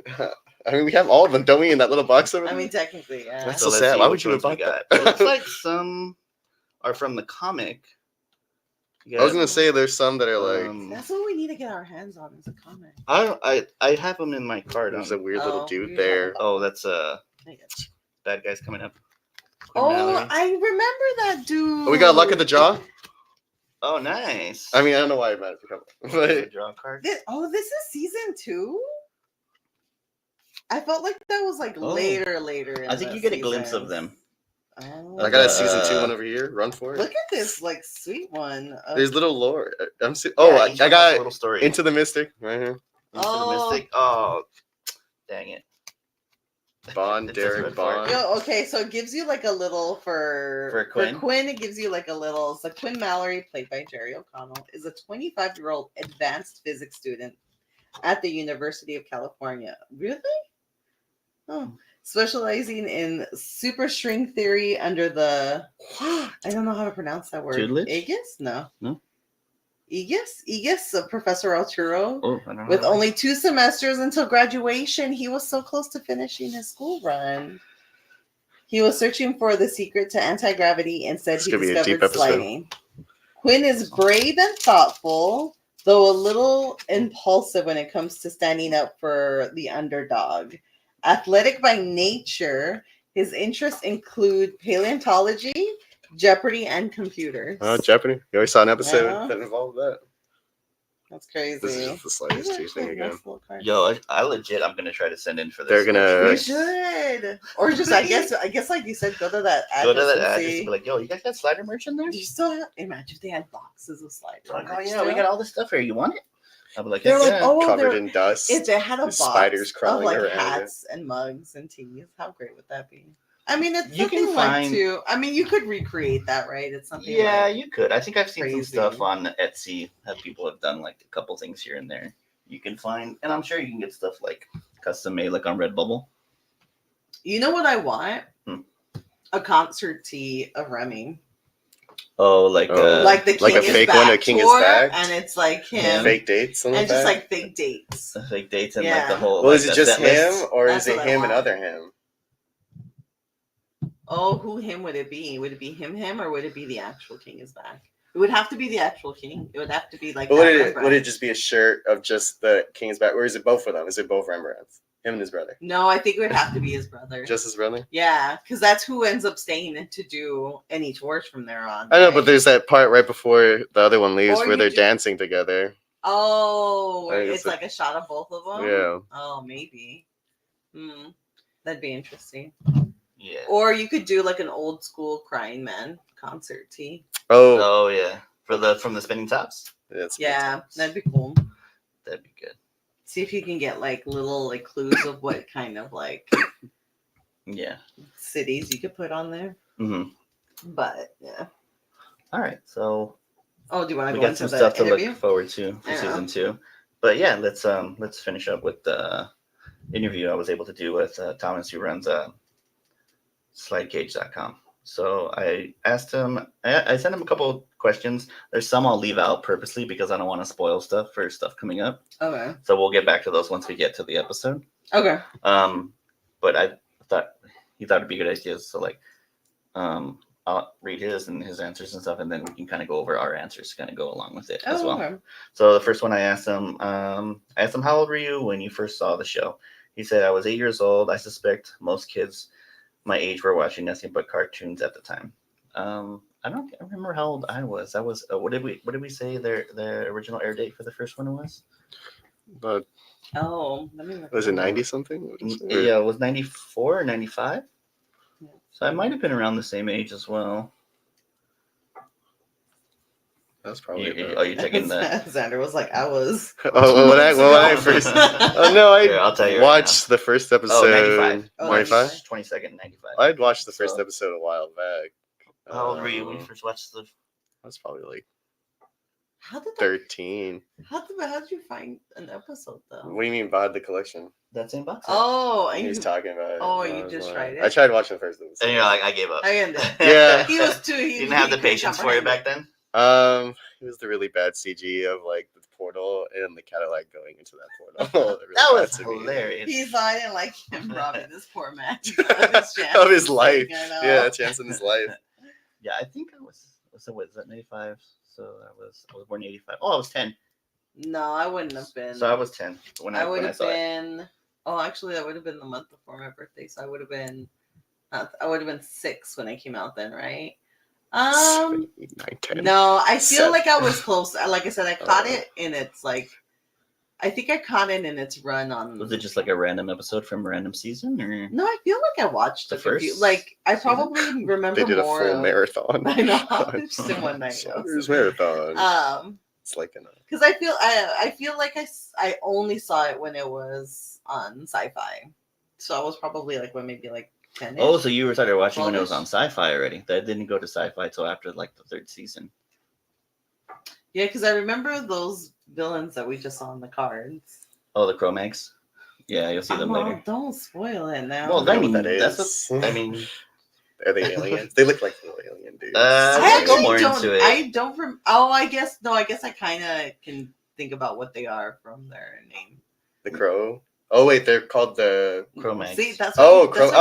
I mean, we have all of them, don't we, in that little box over I there? mean, technically, yeah. That's So so let's sad. see Why which would you have ones we bought got. that? It looks like some are from the comic. You I was got- gonna say there's some that are like That's what we need to get our hands on is a comic. I have them in my card. there's a weird Oh, little you dude have there. Oh, that's There you go. bad guys coming up. Oh, Mallory. I remember that dude. Oh, we got luck at the draw. Oh, nice. I mean, I don't know why it mattered for couple, but Draw a card. This is season 2. I felt like that was like Oh. later. I think you get a glimpse of them. Oh. I got a season Uh, 2 one over here. Run for it. Look at this like sweet one. of- There's little lore. Yeah, I each one has a got little story. Into the Mystic right here. Into Oh. the Mystic. Oh, dang it. Bond, It says Derek red for it. Bond. Yo, okay, so it gives you like a little For Quinn? it gives you like a little. So Quinn Mallory, played by Jerry O'Connell, is a 25-year-old advanced physics student at the University of California. Really? Oh, specializing in superstring theory under the I don't know how to pronounce that word. Tutelage? Aegis? No. No? Aegis of Professor Arturo. Oh, I don't know. With only 2 semesters until graduation, he was so close to finishing his school run. He was searching for the secret to anti-gravity and said This he could be a deep discovered episode. sliding. Quinn is brave and thoughtful, though a little impulsive when it comes to standing up for the underdog. Athletic by nature, his interests include paleontology, Jeopardy, and computers. Oh, Jeopardy. You always saw an episode Yeah. that involved that. That's crazy. This is just the slightest These are tea actually thing again. nice little cards. Yo, I legit, I'm gonna try to send in for this. They're gonna- We should, or just I guess like you said, go to that address. go to that and address see. and be like, yo, you guys got slider merch in there? You still have, imagine if they had boxes of sliders. Like, oh yeah, we got all this stuff here. You want it? I'll be like, They're heck like, yeah. oh, Covered they're- in dust. if they had a There's box spiders of crawling like around it. hats and mugs and teas, how great would that be? I mean, it's You can something like find- to. I mean, you could recreate that, right? It's something. Yeah, like, you could. I think I've seen some crazy. stuff on Etsy that people have done like a couple things here and there. You can find, and I'm sure you can get stuff like custom made, like on Redbubble. you know what I want? Hmm. A concert tee of Remy, Oh, like Oh. like the King like a is fake back one, a King is tour, Back? and it's like him, Fake dates on the and just back? like fake dates. the fake dates and like Yeah. the whole. Well, like, is it the just set list. him, or That's is it what I him and want. other him? Oh, who him would it be? Would it be him, or would it be the actual King is back? It would have to be the actual King. It would have to be like. But that would it Rembrandt. just be a shirt of just the King is Back, or is it both of them? Is it both Rembrandts? Him and his brother? No, I think it would have to be his brother. Just his brother? Yeah, because that's who ends up staying to do any tours from there on. I know, right? but there's that part right before the other one leaves Or where you they're do- dancing together. Oh, I think it's it's like a shot of both of them. Yeah. Oh, maybe. That'd be interesting. Yeah. Or you could do like an old school Crying Man concert tee. Oh, Oh yeah, from the spinning tops. that's Yeah, that'd be cool. That'd be good. See if you can get like little like clues of what kind of like Yeah. cities you could put on there. hmm But yeah. All right, so Oh, do you want to we go got into some the stuff to interview? look forward to for I know. season 2. But yeah, let's finish up with the interview I was able to do with Thomas, who runs slidecage.com. So I asked him, I sent him a couple questions. There's some I'll leave out purposely because I don't want to spoil stuff for stuff coming up. Okay. So we'll get back to those once we get to the episode. Okay. But I thought he thought it'd be a good idea. So like, I'll read his and his answers and stuff, and then we can kind of go over our answers to kind of go along with it as well. Okay. So the first one I asked him, how old were you when you first saw the show? He said, I was 8 years old. I suspect most kids my age were watching nothing but cartoons at the time. I don't remember how old I was. I was what did we say their original air date for the first one was? But Oh, let me look. was it that up. 90 something? Yeah, it was 94 or 95. Yeah. So I might have been around the same age as well. That's probably. Are you checking the? Xander was like, I was. Oh, when I ago. first. Oh no, I Here, I'll tell you right watched the first Oh, episode. 95. Oh, 95? 22nd, 95. I'd watched the first So- episode a while back. How old were you when you first watched the? I was probably like How did that, 13. how did you find an episode though? What do you mean by the collection? That same box? Oh, and He was you, talking about it. Oh, and I you was just like- tried it? I tried watching the first episode. And you're like, I gave up. I ended. Yeah. He was too. He You didn't have the couldn't patience for it comprehend back then. It was the really bad CG of like the portal and the Cadillac going into that portal. Really That bad was to me. hilarious. He thought I didn't like him robbing this poor man Of his life. I know. Yeah, a chance in his life. Yeah, I think I was. So what is that? 95. So I was born in 85. Oh, I was 10. No, I wouldn't have been. So I was 10 when I I would when I have saw it. been. Oh, actually, that would have been the month before my birthday, so I would have been. I would have been 6 when I came out then, right? 7, 8, 9, 10. No, I feel 7. like I was close. Like I said, I caught Oh. it in its like. I think I caught it in its run on. Was it just like a random episode from a random season, or? No, I feel like I watched The the first. first Like I season? probably remember They did a more. full of- marathon. I know, just in one night. Sliders marathon. It's like Because I feel like I only saw it when it was on Sci-Fi, so I was probably like maybe like 10. Oh, so you were started watching when it was 12-ish. on Sci-Fi already. That didn't go to Sci-Fi till after like the 3rd season. Yeah, because I remember those villains that we just saw on the cards. Oh, the Cro-Mags. Yeah, you'll see them Oh, later. don't spoil it now. Well, I I know mean, what that that's is. what I mean. Are they aliens? They look like little alien dudes. Uh, I We'll go actually more don't. into it. I don't. I guess no. I guess I kind of can think about what they are from their name. The crow. Oh wait, they're called the. Cro-Mags. See, that's Oh, what, crow. that's what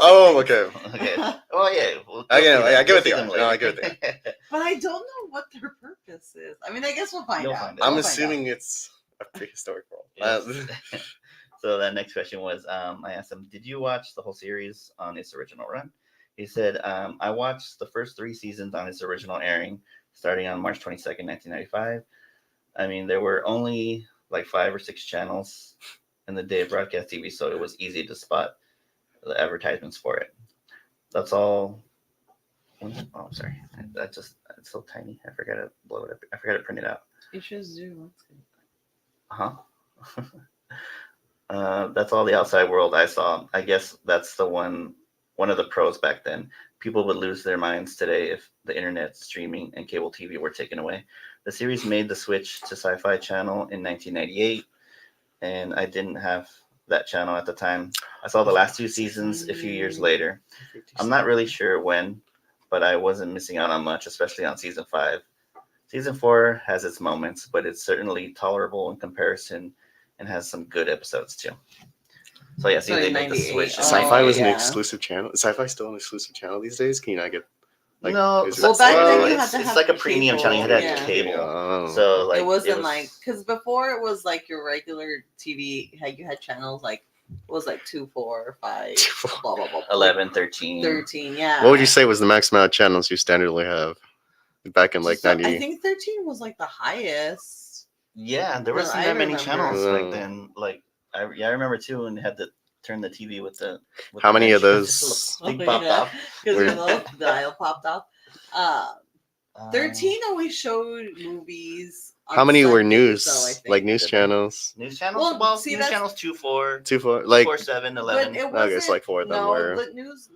Oh, you have to okay. think. Okay. Oh yeah. We'll I get see it. them. I get We'll what see they them are. No, I later. get what But I don't know what their purpose is. I mean, I guess we'll find You'll out. find out. I'm We'll find assuming it's a prehistoric world. Yes. So that next question was, I asked him, did you watch the whole series on its original run? He said, I watched the first 3 seasons on its original airing, starting on March 22nd, 1995. I mean, there were only like 5 or 6 channels in the day of broadcast TV, so it was easy to spot the advertisements for it. That's all. Oh, I'm sorry. That just, it's so tiny. I forgot to blow it up. I forgot to print it out. You should do. Huh? That's all the outside world I saw. I guess that's the one of the pros back then. People would lose their minds today if the internet, streaming, and cable TV were taken away. The series made the switch to Sci-Fi Channel in 1998, and I didn't have that channel at the time. I saw the last 2 seasons a few years later. I'm not really sure when, but I wasn't missing out on much, especially on season 5. Season 4 has its moments, but it's certainly tolerable in comparison and has some good episodes too. So yeah, see, So they in made the 98. switch. Oh, Sci-Fi was an yeah. exclusive channel. Is Sci-Fi still an exclusive channel these days? Can you not get? Like, No, is it- Well, back then you it's, had to it's have like a premium cable, channel. You had to yeah. have cable. Oh. So like it wasn't was- like because before it was like your regular TV. You had channels like it was like 2, 4, 5, blah blah blah. 11, 13. 13. Yeah. What would you say was the max amount of channels you standardly have back in like So, 90? I think 13 was like the highest. Yeah, there wasn't I that many remember. channels back Oh. then. Like I remember too, and had to turn the TV with the. With How the many of bench. those- Big popped off. Because Were- the dial popped off. 13 always showed movies. On How many were Sundays, news? though, I think. Like news channels? News channels. Well, Well, see, news that's- channels 2, 4, 2, 4, like 4, 7, But 11. it Okay, wasn't. so like 4 of them no, were- but news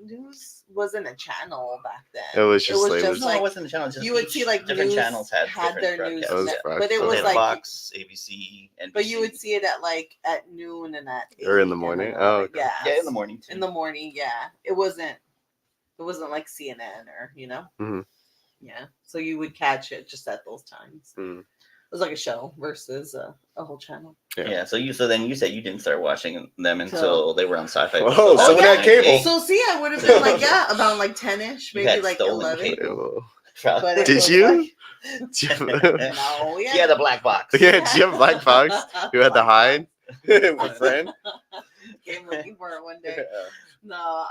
wasn't a channel back then. It was just like- No, like it wasn't the channel. Just you would each see like different news channels had different their news, broadcasts. Those net- broadcasts. but it So they was had like Fox, ABC, NBC. but you would see it at like at noon and at 8 Or in the and morning? 11. Oh, okay. yeah, Yeah, in the morning too. In the morning, yeah. It wasn't like CNN or Mhm. Yeah, so you would catch it just at those times. Mm. It was like a show versus a whole channel. Yeah. So then you said you didn't start watching them until they were on Sci-Fi. Whoa, So that someone was had cable. 98. So see, I would have been like about like 10ish, You maybe had like stolen 11. cable. But it Did was you? like- Yeah, no, the black box. Yeah, did you have a black box? You had to hide? My friend? Came looking for it one day. Yeah. No,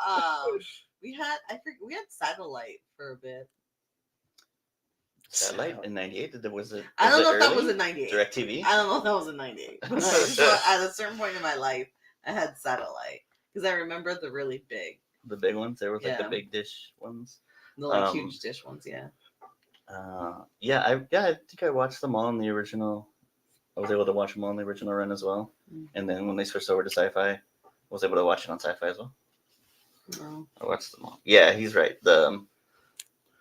we had satellite for a bit. Satellite in '98. Was it? I don't was know it if that early? was in 98. DirecTV. I don't know if that was in 98. But so at a certain point in my life, I had satellite because I remember the really big, The big ones. There was like the Yeah. big dish ones. the like Um, huge dish ones. Yeah. I think I watched them all in the original. I was able to watch them all in the original run as well. Mm. And then when they switched over to Sci-Fi, I was able to watch it on Sci-Fi as well. No. I watched them all. Yeah, he's right. The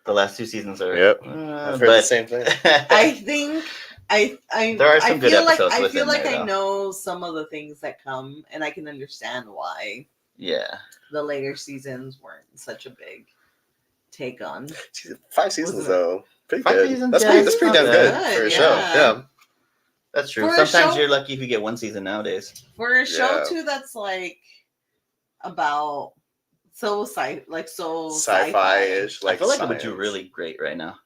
last 2 seasons are. Yep. I've heard the same thing. I think I There are some I good feel like episodes I within feel like there, I though. know some of the things that come, and I can understand why Yeah. the later seasons weren't such a big take on. 5 seasons Wasn't it? though. Pretty 5 good. seasons, That's yeah, pretty. it's That's pretty not damn good bad. for a Yeah. show. Yeah. That's true. For a Sometimes show- you're lucky if you get 1 season nowadays. For a show Yeah. too that's like about Sci-fi-ish. Like I feel like it would do science. really great right now.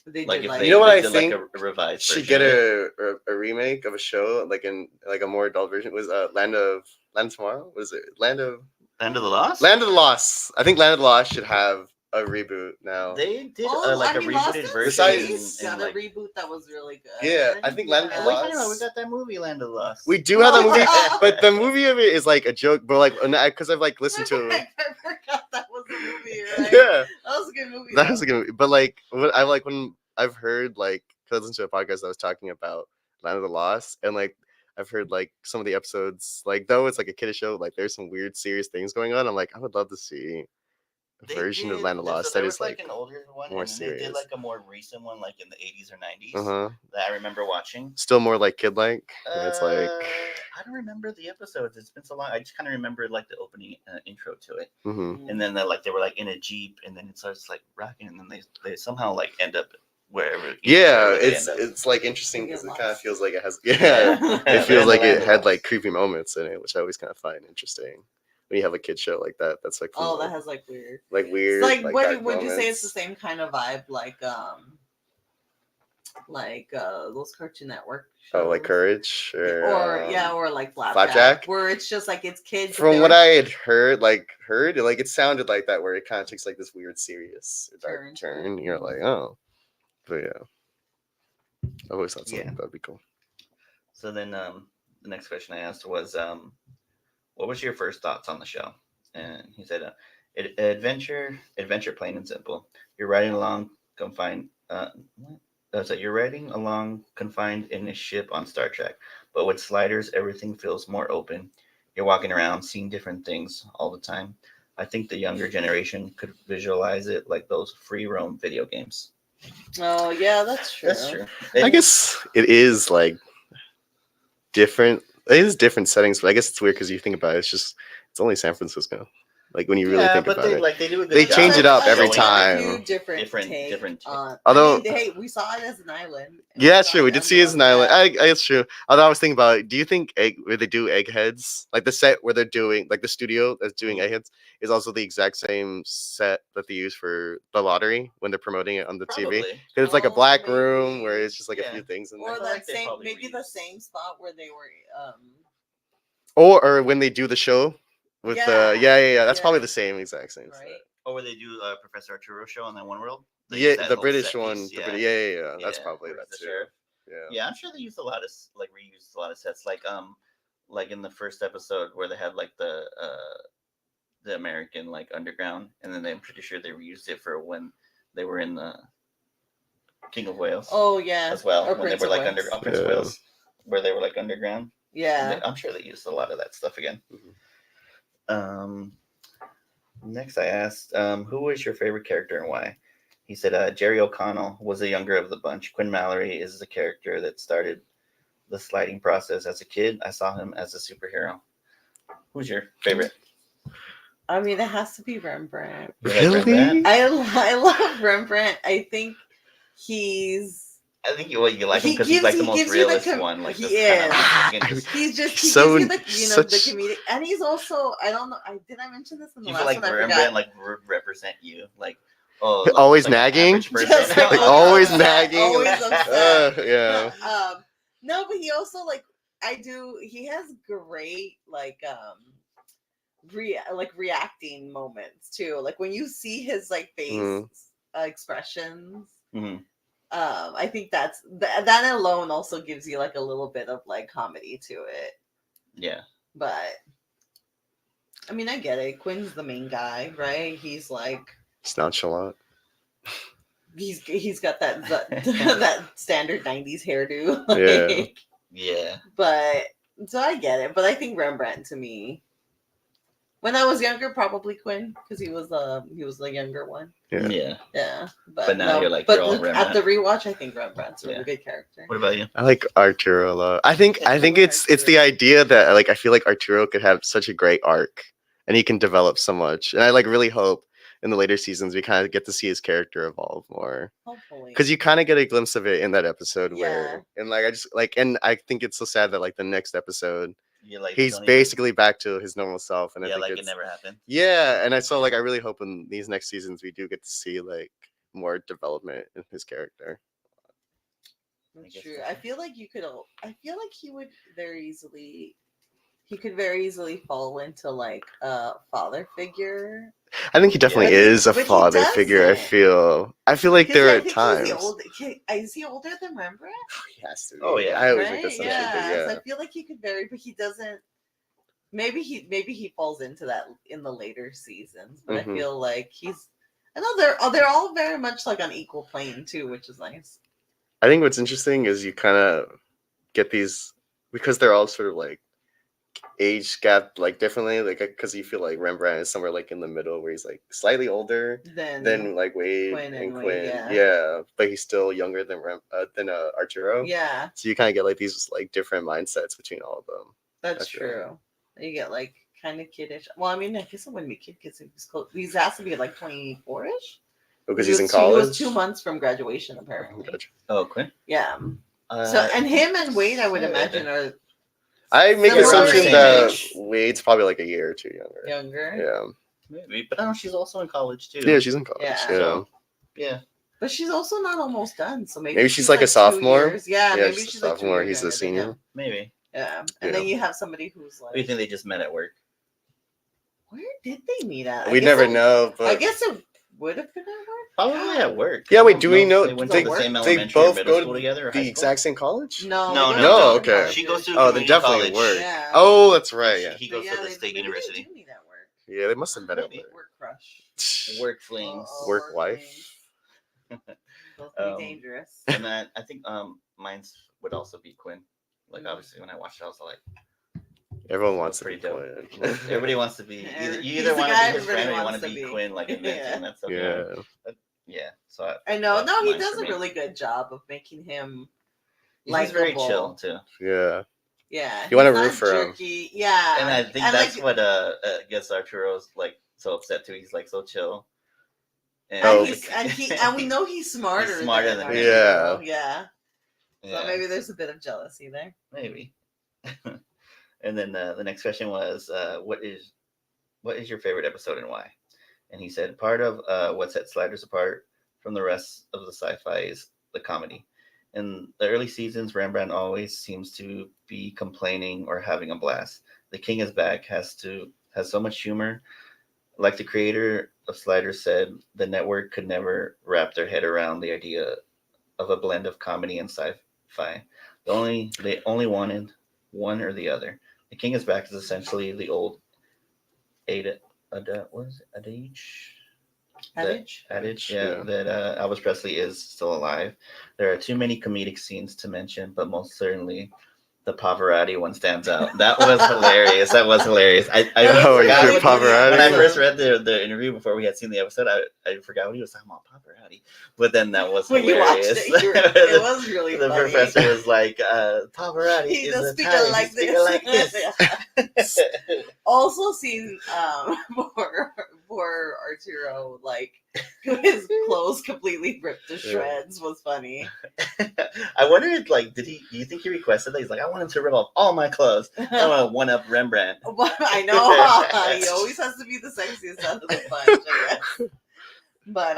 They Like did if like they, You know what they I did think like a revised Should version get of it. a remake of a show like in like a more adult version. It was Land of Tomorrow. What is it? Land of Land of the Lost. the Lost. I think Land of the Lost should have a reboot now. They did I a mean, Lost rebooted in version. Space got and, a like, reboot that was really good. Yeah, I think Land of the what are you talking about? We Lost. got that movie Land of the Lost. We do have that movie, Oh. but the movie of it is like a joke. But like, because I've like listened to it. I forgot that was a movie. Right? Yeah, That was a good movie. that was a though. good movie. But like, what I like when I've heard like, cause I listened to a podcast that was talking about Land of the Lost, and like I've heard like some of the episodes, like though it's like a kiddish show, like there's some weird, serious things going on. I'm like, I would love to see a They version of did- Land of the so Lost there that was is like, an older one, more and then they serious. did like a more recent one, like in the 80s or 90s, uh-huh, that I remember watching. still more like kid like. It's like, I don't remember the episodes. It's been so long. I just kind of remember like the opening intro to it, mhm. and then they were like in a jeep, and then it starts like rocking, and then they somehow like end up wherever. Yeah, wherever they it's end up. it's like interesting Get because it lost. kind of feels like it has Yeah, it feels like it had Lost. like creepy moments in it, which I always kind of find interesting. When you have a kid show like that, that's like Oh, fun, that has like weird. like It's weird. like, dark would you say it's moments. the same kind of vibe like like those Cartoon Network Oh, like shows. Courage Or like Flapjack? where it's just like it's kids. but From they're what I had heard, like it sounded like that, where it kind of takes like this weird, serious, dark Turn. turn. You're like, oh, but yeah, I always thought something Yeah. that'd be cool. So then, the next question I asked was, what was your first thoughts on the show? And he said, adventure, plain and simple. You're riding along confined. So you're riding along confined in a ship on Star Trek, but with sliders, everything feels more open. You're walking around, seeing different things all the time. I think the younger generation could visualize it like those free roam video games. Oh yeah, that's true. That's true. I guess it is like different. It is different settings, but I guess it's weird because you think about it. It's only San Francisco. Like when you really think but about they it. they do a good They job change it of up every showing time. A few different Different take. Although- hey, we saw it as an island. and Yeah, saw true. We it did as see it as an a- island. yeah. It's true. Although I was thinking about, do you think where they do eggheads, like the set where they're doing, like the studio that's doing Mhm. eggheads, is also the exact same set that they use for the lottery when they're promoting it on the TV? Probably. Because it's like a Oh, black room maybe. where it's just like a Yeah. few things in Or there. feel that like they same, probably maybe the reused. same spot where they were. Or when they do the show with the Yeah. that's Yeah. probably the same exact same set. Right. Or where they do Professor Arturo show on that one world. They Yeah, use that the whole British set one. piece, The British, yeah. That's Yeah, probably where that he's the too. sheriff. Yeah. Yeah, I'm sure they used a lot of reused a lot of sets, like in the first episode where they had like the American like underground, and then I'm pretty sure they reused it for when they were in the King of Wales Oh yeah. as well, Or when Prince they were of like Wales. Prince of Yeah. Wales, where they were like underground. Yeah. I'm sure they used a lot of that stuff again. Mhm. Next, I asked, who was your favorite character and why? He said, Jerry O'Connell was the younger of the bunch. Quinn Mallory is the character that started the sliding process. As a kid, I saw him as a superhero. Who's your favorite? I mean, it has to be Rembrandt. You like Really? Rembrandt? I love Rembrandt. I think he's I think you like him He because he's like the gives- he most gives you the realist com- one. Like he this kind of is. like, you can just, he So- gives you the such- the comedic, and he's also, I don't know, did I mention this in the you last feel like one? I Rembrandt forgot. like represent you, like oh, Always like an nagging? average person. Just like Like, always upset, nagging. always upset. Yeah. No, but he also he has great reacting moments too. Like when you see his like face Mhm. expressions. Mhm. I think that alone also gives you like a little bit of like comedy to it. Yeah. But I mean, I get it. Quinn's the main guy, right? He's like It's nonchalant. he's got that that standard 90s hairdo. Yeah. like, Yeah. But so I get it. But I think Rembrandt to me, when I was younger, probably Quinn because he was the younger one. Yeah. Yeah. Yeah, But now no, you're like, but you're all at Rembrandt. the rewatch, I think Rembrandt's a really Yeah. good character. What about you? I like Arturo a lot. I think I like it's the Arturo. idea that like I feel like Arturo could have such a great arc and he can develop so much. And I like really hope in the later seasons we kind of get to see his character evolve more. Hopefully, Because you kind of get a glimpse of it in that episode Yeah. where and like I just like and I think it's so sad that like the next episode You like he's don't even- basically back to his normal self and I yeah, think like it it's never happened. yeah, and I saw like I really hope in these next seasons we do get to see like more development in his character. that's guess true. that's I feel like I feel like he would very easily. He could very easily fall into like a father figure. I think he definitely But he- is a but he father figure. I doesn't. feel like there I are think times. Is he older than Rembrandt? He has to be. Oh, yeah. I always Right? make that assumption. Yeah. But So yeah. I feel like he could vary, but he doesn't. Maybe he falls into that in the later seasons, but Mhm. I feel like he's. I know they're all very much like on equal plane too, which is nice. I think what's interesting is you kind of get these because they're all sort of like age gap like differently, like because you feel like Rembrandt is somewhere like in the middle where he's like slightly older Then than like Wade Quinn and and Quinn, Wade, yeah, but he's still younger than Arturo. yeah, So you kind of get like these like different mindsets between all of them. that's I feel true. You get like kind of kiddish. Well, I mean, I guess it wouldn't be kid because he's close. He has to be like 24ish. Because he's in college. He was 2 months from graduation, apparently. Gotcha. Oh, Quinn. Yeah. Uh, So and him and Wade, I would yeah. imagine, are I make the similar assumption age. that Wade's probably like a year or two younger. younger. Yeah. maybe, but I know she's also in college too. Yeah, she's in college. Yeah. Yeah. So, yeah. But she's also not almost done, so maybe, Maybe she's like a 2 sophomore? years. Yeah, Yeah, maybe she's a she's like 2 sophomore, years he's a younger than senior. him. Maybe. Yeah, and Yeah. then you have somebody who's What do you like, think they just met at work? where did they meet at? I We guess never it- know, but I guess it would have been at work. Probably at work. yeah. I Wait, don't do we if know they went the to the work- same they elementary or both middle go school to together or the high school? exact same college? No, No, they go no, to no. different Okay. She goes colleges. to Oh, then community definitely college. work. Yeah. Oh, that's right. Yeah, He But goes yeah, to the they- state maybe university. They do meet at work. yeah. They must have met at Maybe. work. Work crush. Work flings. Work wife. flings. Both be Um, dangerous. And then I think mine's would also be Quinn. Like Mhm. obviously when I watched it, I was like, Everyone That's wants to be pretty dope. Quinn. everybody wants to be Yeah, you he's either the want to guy be his friend or everybody you want wants to to be be. Quinn, like in Nancy Yeah. and that stuff. Yeah. Yeah. So I know. that's No, he mine does for a me. really good job of making him He's very likable. chill too. Yeah. Yeah, You wanna he's root not for him. jerky. Yeah, And I think that's like, what gets Arturo's like so upset too. He's like so chill. And Oh. and we know he's smarter. He's smarter than Arturo. him. Yeah. yeah, So maybe there's a bit of jealousy there. maybe. And then the next question was, what is your favorite episode and why? And he said part of what sets Sliders apart from the rest of the sci-fi is the comedy. In the early seasons, Rembrandt always seems to be complaining or having a blast. The King is Back has so much humor. Like the creator of Sliders said, the network could never wrap their head around the idea of a blend of comedy and sci-fi. They only wanted one or the other. The King is Back is essentially the old adage. Adage. Yeah, that Elvis Presley is still alive. There are too many comedic scenes to mention, but most certainly the Pavarotti one stands out. That was hilarious. I That was forgot really funny. when I first read the interview before we had seen the episode. I forgot what he was talking about Pavarotti, but then that was When you watched hilarious. it, it was really The funny. professor was like, Pavarotti He is does speak Italian. like He speak this. like this. Also seen for Arturo, like his clothes completely ripped to shreds was funny. I wonder if do you think he requested that? He's like, I want him to rip off all my clothes. I want to one up Rembrandt. But I know he always has to be the sexiest out of the bunch, I guess. But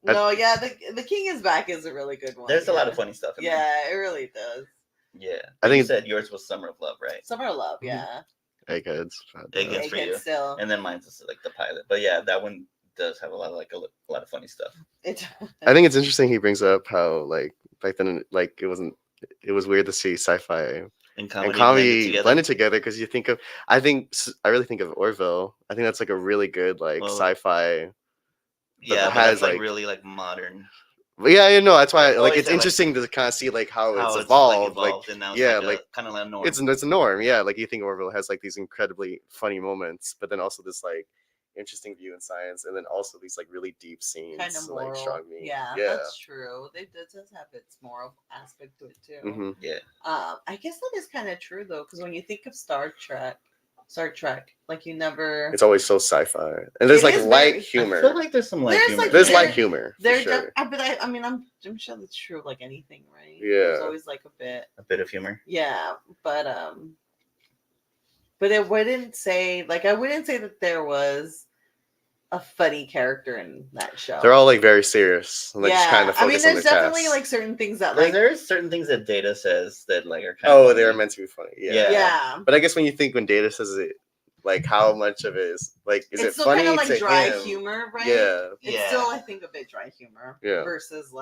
no, yeah, the King is Back is a really good one. There's a lot of funny stuff in there. Yeah, it really does. Yeah. I think you said yours was Summer of Love, right? Summer of Love, yeah. Eggheads. Eggheads for you. Still. And then mine's just like the pilot. But yeah, that one does have a lot of funny stuff. I think it's interesting he brings up how back then it was weird to see sci-fi And and comedy comedy blended together because you think of I really think of Orville. I think that's like a really good sci-fi. Yeah, but has that's really modern. But yeah, that's why Like, it's always interesting to kind of see how it's it's evolved. and now yeah, it's kind of like a norm. it's a norm. Yeah, you think Orville has these incredibly funny moments, but then also this interesting view in science, and then also these really deep scenes, Kind of moral. strong meaning. Yeah, that's true. It does have its moral aspect to it too. Mm-hmm. Yeah. I guess that is kind of true though, because when you think of Star Trek, you never. It's always so sci-fi, and there's It is light very- humor. I feel like there's some light There's, humor. There's there. light humor. For There's, sure. but I mean, I'm sure that's true of anything, right? Yeah. There's always a bit. A bit of humor. Yeah, but it wouldn't say I wouldn't say that there was a funny character in that show. They're all very serious. And just kind of focus I mean, there's on the definitely task. certain things that There's certain things that Data says that are kind Oh, of they are funny. meant to be funny. Yeah. yeah. But I guess when Data says it, how much of it is is It's it still funny kind of to dry him? humor, right? Yeah. It's Yeah. still, I think, a bit dry humor. Yeah. Versus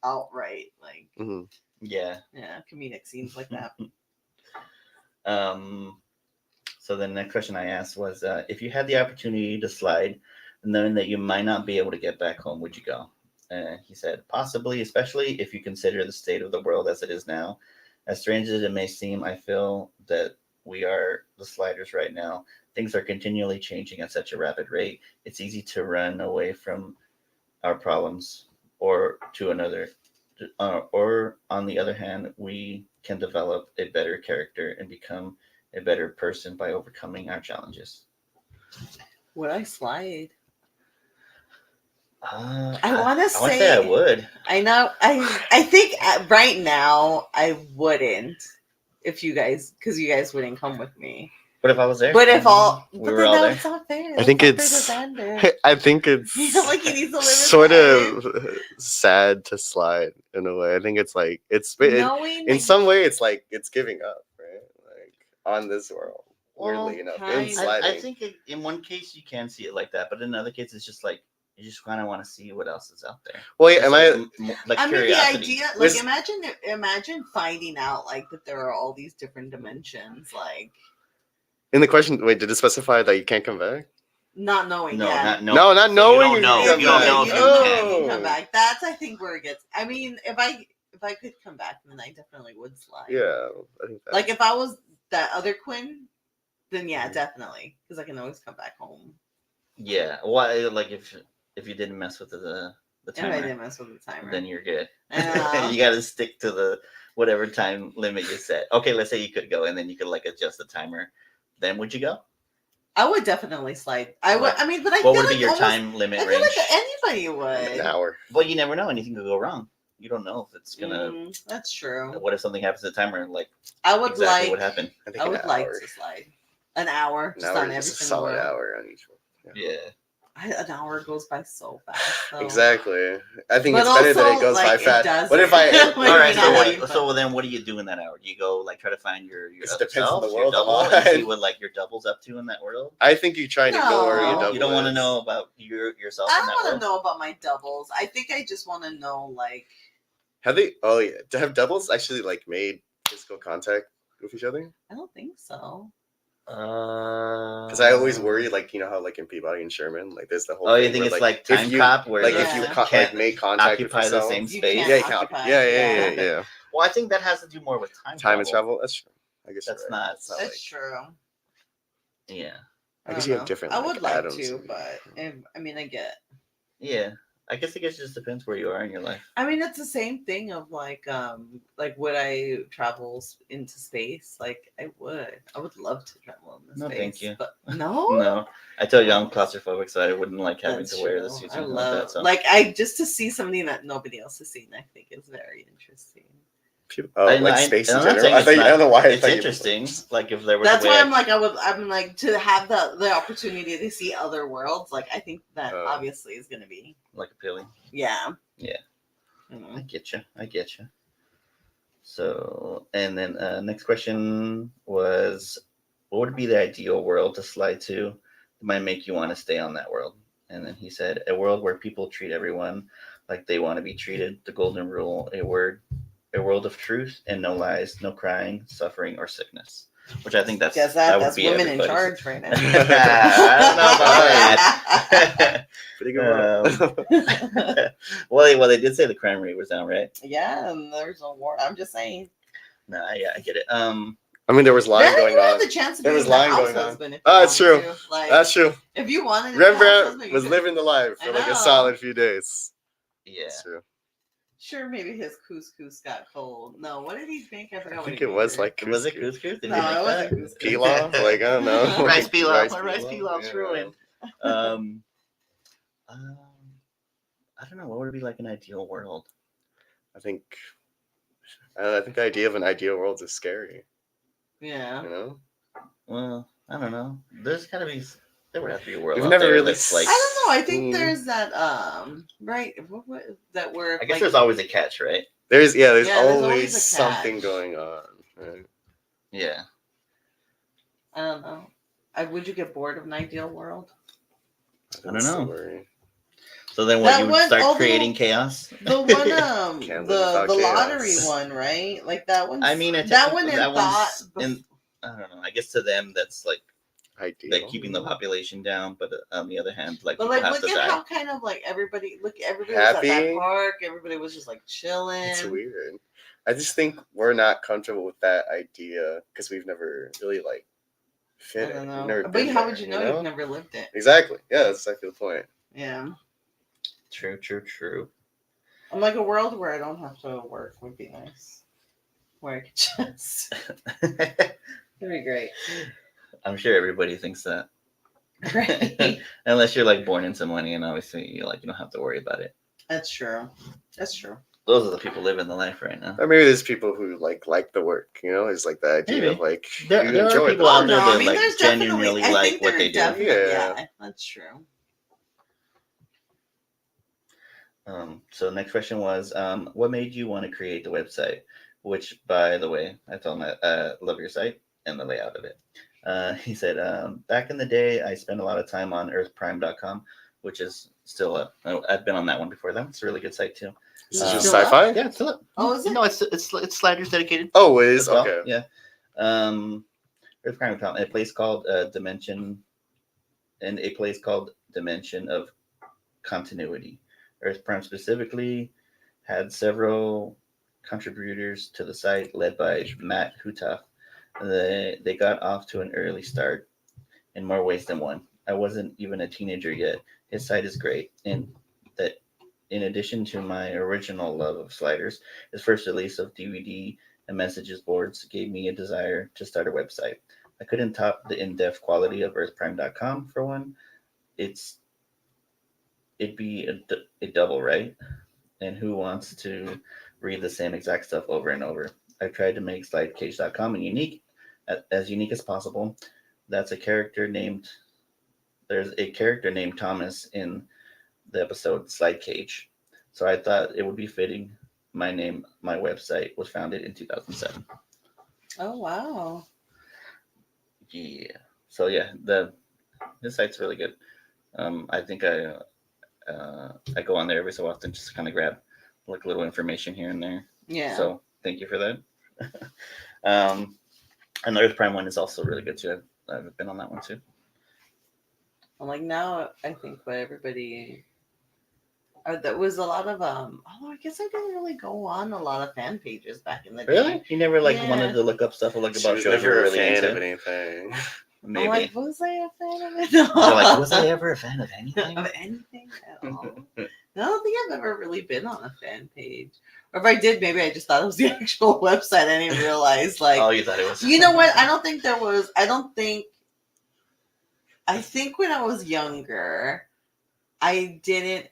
outright hmm Yeah. comedic scenes like that. So the next question I asked was, if you had the opportunity to slide, knowing that you might not be able to get back home, would you go? He said, possibly, especially if you consider the state of the world as it is now. As strange as it may seem, I feel that we are the Sliders right now. Things are continually changing at such a rapid rate. It's easy to run away from our problems or to another. Or on the other hand, we can develop a better character and become a better person by overcoming our challenges. Would I slide? I want to say I would. I know. I think right now I wouldn't. Because you guys wouldn't come with me. But if I was there, But if all, we but were then all that there. was not fair. I That's think not fair to it's. Xander. I think it's You know, like he needs to live his sort life. of sad to slide in a way. I think it's like Knowing in that some way it's like it's giving up, right? Like on this world, Well, weirdly enough, kind in of. sliding. I think in one case you can see it like that, but in another case it's just like you just kind of want to see what else is out there. Well, yeah, Just am I? like I mean, the curiosity. idea, like, There's- imagine finding out like that there are all these different dimensions, like In the question, wait, did it specify that you can't come back? not knowing. No, yeah. not No, not So knowing You you don't know. can come You don't back. know if you you don't know can. if you can come back. That's I think where it gets. I mean, if I could come back, then I definitely would slide. Yeah, I think that. Like if I was that other Quinn, then yeah, Mhm. definitely, because I can always come back home. Yeah. Why? Like if you didn't mess with the If I timer, didn't mess with the timer. then you're good. Yeah. You got to stick to the whatever time limit you set. Okay, let's say you could go, and then you could like adjust the timer. Then would you go? I would definitely slide. I would. Like, I mean, but I What feel would like be your almost, time limit I feel range? like anybody would. an hour. Well, you never know. Anything could go wrong. You don't know if it's gonna. That's true. What if something happens to the timer? Like I would exactly what like. happened? I think I an would hour. like to slide an hour An just hour on every is a single solid world. hour on each one. Yeah. An hour goes by so fast. Though. Exactly. I think But it's better that also, it goes by like, it fast. doesn't. What if I? Like, All right. you So know, what? like, So then, what do you do in that hour? Do you go like try to find your It other depends on the self, world your I'm double, and see on. what like your double's up to in that world? I think you try to ignore your No. double. You don't want to is. know about yourself I in don't that want to world. know about my doubles. I think I just want to know, like, Have they? Oh yeah. To have doubles actually like made physical contact with each other? I don't think so. Because I always worry, like you know how like in Peabody and Sherman, like there's the whole. Oh, thing you think where, it's like if time you, cop where like you if you Yeah. like can't make contact with occupy the yourself. same You space? can't Yeah, you can't. occupy, Yeah. Well, I think that has to do more with time. Time and travel. That's true. I guess That's you're not- right. It's not That's like, true. Yeah. I guess don't you have know. different, I like, would like atoms to, and- but I mean, I get. Yeah. I guess it just depends where you are in your life. I mean, it's the same thing of like would I travel into space? Like I would love to travel in No, space. thank you. But no, No, I told you I'm claustrophobic, so I wouldn't like having That's to wear the true. suits I and love like that. So like I just to see something that nobody else has seen. I think is very interesting. Oh, I- like I- space in I'm not general. saying I, it's thought, I not- don't know why. I It's thought you- interesting. Like if there was. That's a way why I- I'm like I'm like to have the opportunity to see other worlds. Like I think that Oh. obviously is gonna be like appealing. yeah. Yeah. Mhm. I get you. I get you. So, and then next question was, what would be the ideal world to slide to that might make you want to stay on that world? And then he said, a world where people treat everyone like they want to be treated. The golden rule, a world of truth and no lies, no crying, suffering, or sickness. Which I think Guess that would that's be women in everybody's- charge right now. I don't know about that. Pretty good world. well, they did say the crime rate was down, right? Yeah, and there's a war. I'm just saying. No, yeah, I get it. I mean, there was lying Then going you have on. the chance to There be was the lying house going on. husband if you Oh, it's wanted true. to. Like, That's true. if you wanted to be the house Rembrandt husband, you was could- living the life I for like a know. solid few days. Yeah. That's true. Sure, maybe his couscous got cold. No, what did he make? I forgot I what think he it was made. like Was it couscous. couscous? Did No, he make it wasn't that? couscous. Pilaf? Like, I don't know. Rice pilaf. My Rice rice pilaf? pilaf's Yeah. ruined. I don't know. What would be like an ideal world? I think the idea of an ideal world is scary. Yeah. You know, Well, I don't know. There would have to be a world We've out never there really that's like. I don't know. I think Mm. there's that right that where I guess like, there's always a catch, right? there's there's always always a something catch. going on. Right? Yeah. I don't know. Would you get bored of an ideal world? don't That's the know. worry. So then, That you would one- start although- creating chaos. The one Can't live the without lottery chaos. one, right? Like that one. I mean, that one in that thought. one's in. I don't know. I guess to them, that's like Ideal. they're keeping the population down, but on the other hand, like But people like, have look to at die. how kind of like everybody was at that Happy. park. Everybody was just like chilling. It's weird. I just think we're not comfortable with that idea because we've never really like I fit it. don't We've know. never But been how there, would you know? You've never lived it. Exactly. Yeah, that's exactly the point. Yeah. True. I'm like a world where I don't have to work would be nice. Where I could just. That'd be great. I'm sure everybody thinks that. Right. Unless you're like born into money, and obviously you don't have to worry about it. That's true. That's true. those are the people living the life right now. Or maybe there's people who like the work, you know, it's like the idea Maybe. of like There you are enjoy people the out work. there no, that I mean, like there's genuinely definitely, I like think what there they do. definitely, Yeah. yeah, that's true. So the next question was, what made you want to create the website? Which, by the way, I told him I love your site and the layout of it. He said, back in the day, I spent a lot of time on earthprime.com, which is still up. I've been on that one before. That's a really good site too. Is it just Still up? sci-fi? Yeah, it's still up. Oh, is it? No, it's sliders dedicated. Oh, it is? as well. Okay. Yeah. Earthprime.com, a place called Dimension, and a place called Dimension of Continuity. Earth Prime specifically had several contributors to the site, led by Matt Hutaf. They got off to an early start in more ways than one. I wasn't even a teenager yet. His site is great, and that in addition to my original love of sliders, his first release of DVD and messages boards gave me a desire to start a website. I couldn't top the in-depth quality of earthprime.com for one. It'd be a double, right? And who wants to read the same exact stuff over and over? I've tried to make slidecage.com as unique as possible. There's a character named Thomas in the episode Slide Cage. So I thought it would be fitting. My website was founded in 2007. Oh, wow. Yeah. So yeah, this site's really good. I think I go on there every so often just to kind of grab like little information here and there. Yeah. So thank you for that. And the Earth Prime one is also really good too. I've been on that one too. I'm like, now I think what everybody, that was a lot of, although I guess I didn't really go on a lot of fan pages back in the day. Really? You never like Yeah. wanted to look up stuff like She about was shows you never were a really fan into? of anything. Maybe. I'm like, was I a fan of it? You're like, was I ever a fan of anything? Of anything at all? I don't think I've ever really been on a fan page. Or if I did, maybe I just thought it was the actual website. I didn't realize, like, Oh, you thought it was? you know what? I think when I was younger, I didn't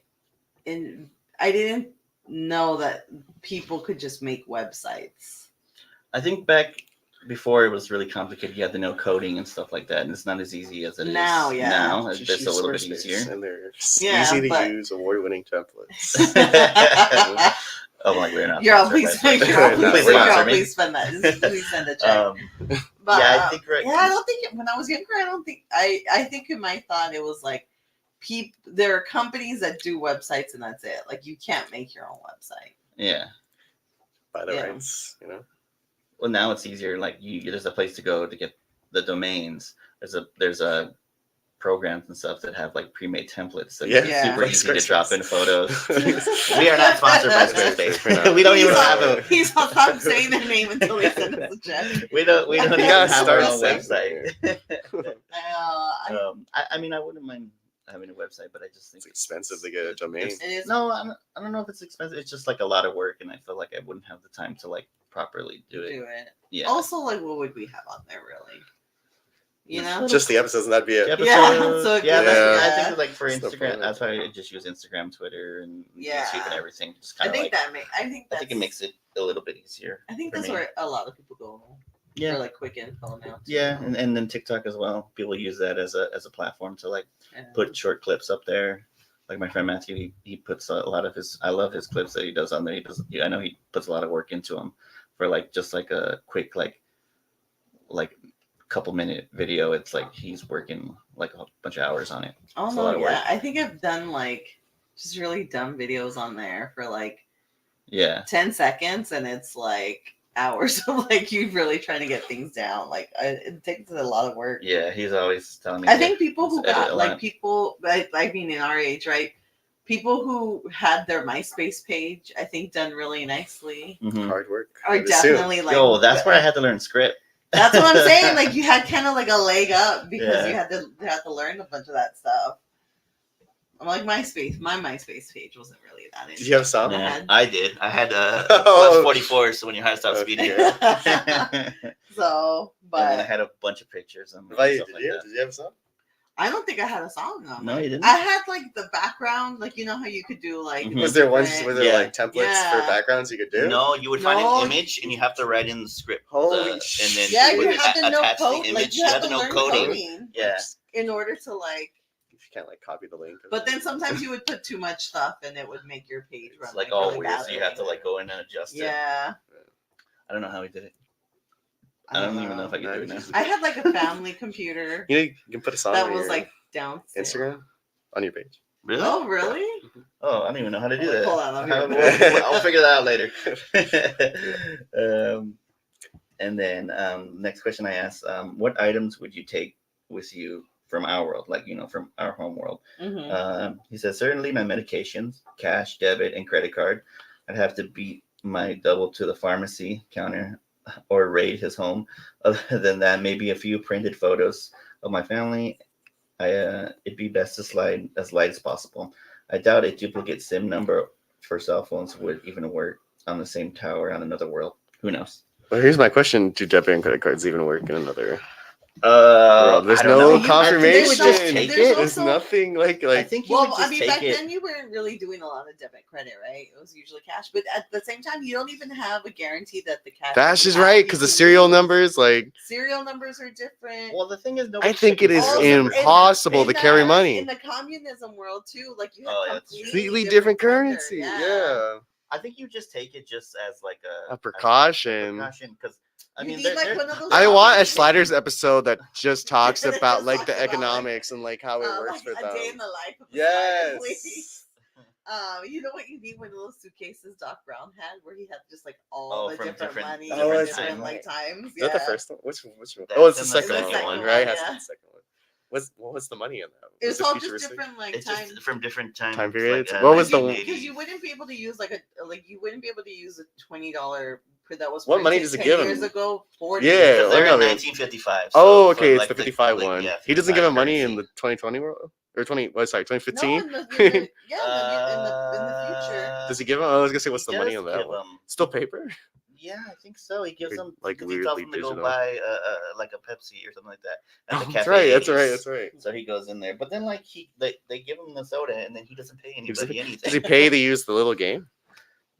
know that people could just make websites. I think back before it was really complicated. You had to know coding and stuff like that, and it's not as easy as it is Now, yeah. now. It's Just a little bit Squarespace, easier. and they're Yeah, easy to but- use, award-winning templates. Oh, like we're not. You're all sponsored please, by you're Squarespace. all No, please, we're you're not. all please spend that. Please send a check. But, yeah, I think right. Yeah, I don't think when I was younger, I think in my thought it was like there are companies that do websites and that's it. Like you can't make your own website. Yeah. By the Yeah. rights, you know. Well, now it's easier. Like there's a place to go to get the domains. There's a programs and stuff that have like pre-made templates, so Yeah. it's super Like easy to drop in Squarespace. photos. We are not sponsored by Squarespace. We're not. We don't even He's have all- a. He's not stop saying their name until they send us a check. We don't You even gotta have our start own saying website. I I mean, I wouldn't mind having a website, but I just think It's expensive to get a domain. it is No, I don't know if it's expensive. It's just like a lot of work, and I feel like I wouldn't have the time to like properly do it. Yeah. Also, like, what would we have on there, really? You know? Just the episodes, and that'd be it. The Yeah, episodes, so yeah, yeah. I think like for That's the Instagram, point. that's why I just use Instagram, Twitter, and Yeah. YouTube and everything. Just I kind of think like, that makes. I think I think it makes it a little bit easier. I think for that's me. where a lot of people go Yeah. for like quick info now. Too. Yeah, and then TikTok as well. People use that as a platform to like Yeah. put short clips up there. Like my friend Matthew, he puts a lot of his. I love his clips that he does on there. I know he puts a lot of work into them for like just like a quick like couple minute video. It's like he's working like a bunch of hours on it. Oh It's a lot no, of yeah. work. I think I've done like just really dumb videos on there for like Yeah, 10 seconds, and it's like hours of like you really trying to get things down. Like it takes a lot of work. yeah. He's always telling me. I think people who Just edit got a like lot. people, I mean, in our age, right? People who had their MySpace page, I think, done really nicely. Mhm. Hard work. Are I'd assume. definitely like. Yo, that's where I had to learn script. That's what I'm saying. Like you had kind of like a leg up because Yeah. you had to learn a bunch of that stuff. I'm like MySpace. My MySpace page wasn't really that. Did you have some? Yeah. Yeah, I did. I had Oh. 44, so when your heart stops Okay. beating. So, And then I but had a bunch of pictures and Did stuff like that. you have some? I don't think I had a song on. No, it. you didn't? I had like the background, like you know how you could do like. Mhm. the Was there ones? different- Were there Yeah. like templates for Yeah. backgrounds you could do? No, you would find No. an image and you have to write in the script. Holy and then shit. Yeah, with you it, have to know attach the code. image. Like you have to know learn coding. coding Yeah. in order to like. If you can't like copy the link. But then sometimes you would put too much stuff and it would make your page run It's like like all really weird, so badly. you have to like go in and adjust it. Yeah. I don't know how we did it. I don't even know if I can do it now. I had like a family computer You know, you can put a song that on was your like downstairs. Instagram on your page. Really? Oh, really? Oh, I don't even know how to do that. Hold on, I'll be I'll figure that out later. And then next question I asked, what items would you take with you from our world, like, from our home world? Mm-hmm. He says, certainly my medications, cash, debit, and credit card. I'd have to beat my double to the pharmacy counter or raid his home. Other than that, maybe a few printed photos of my family. It'd be best to slide as light as possible. I doubt a duplicate SIM number for cell phones would even work on the same tower on another world. Who knows? Well, here's my question: do debit and credit cards even work in another? There's I don't no know. confirmation. I think you just take There's it. There's also- nothing like. I think you Well, would I just mean, take back it. then you weren't really doing a lot of debit credit, right? It was usually cash. But at the same time, you don't even have a guarantee that the cash. Dash you is have, right you because the can serial use. numbers, like Serial numbers are different. Well, the thing is, I think it is Also, impossible in to the- carry money. in the communism world too. Like you Oh, yeah, have that's true. Completely different vendor, currency. Yeah. I think you just take it just as like A precaution. because I You mean, need, they're, like, they're- one of those I want a options. Sliders episode that just talks That about just like talks the about, like, economics and like how it works like for a day in them. the life of a Slider, please. Yes. You know what you need? One of those suitcases Doc Brown had, where he had just like Oh, all the from different different- money, Oh, and that's different right. like times. Is that the Yeah. first one? Which one? That's Oh, it's the in the second second one, one, right? yeah. Has to be the second one. What was the money in that? It was it all just futuristic? different like it's times. just from different time periods? Like, What was the 1980s. Because you wouldn't be able to use you wouldn't be able to use a $20 that was What money printed does it 10 give years him? ago. 40. Yeah, Because they're no, in they- 1955. Oh, so okay, for, it's like, the 55 like, one. yeah, He doesn't give him 55 money in currency. the 2020 world or 2015. No, in the future. Does he give him? I was gonna say, what's He the money does on that give one? 'em- Still paper? Yeah, I think so. He gives Or, them like, because he tells weirdly them to go digital. buy like a Pepsi or something like that. At the Oh, cafe that's right. That's 80s. right. That's right. So he goes in there, but then like they give him the soda and then he doesn't pay anybody anything. Does he pay to use the little game?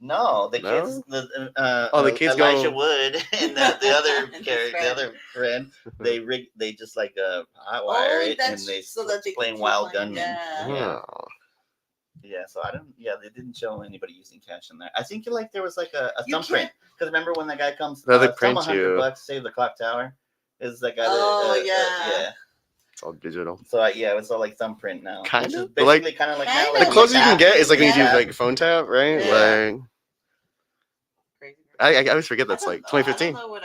No, the No? kids. Oh, the kids Elijah go- Wood and the other And his character, the friend. other friend. They just like hotwire Oh, it and that's they so that they can playing keep Wild playing, Gunman. yeah. Oh. Yeah, so I don't. Yeah, they didn't show anybody using cash in there. I think like there was like a You thumbprint because remember when the guy comes, No, they thumb print you. $100, save the clock tower. Is that guy? Oh, that, yeah. yeah. It's all digital. So yeah, it's all like thumbprint now. Kind which of, is but, like- basically kind of like Kind now, of. like The closest you can get is like when you Yeah. do like phone tap, right? Yeah. Like Crazy. I always forget that's like 2015. I don't know what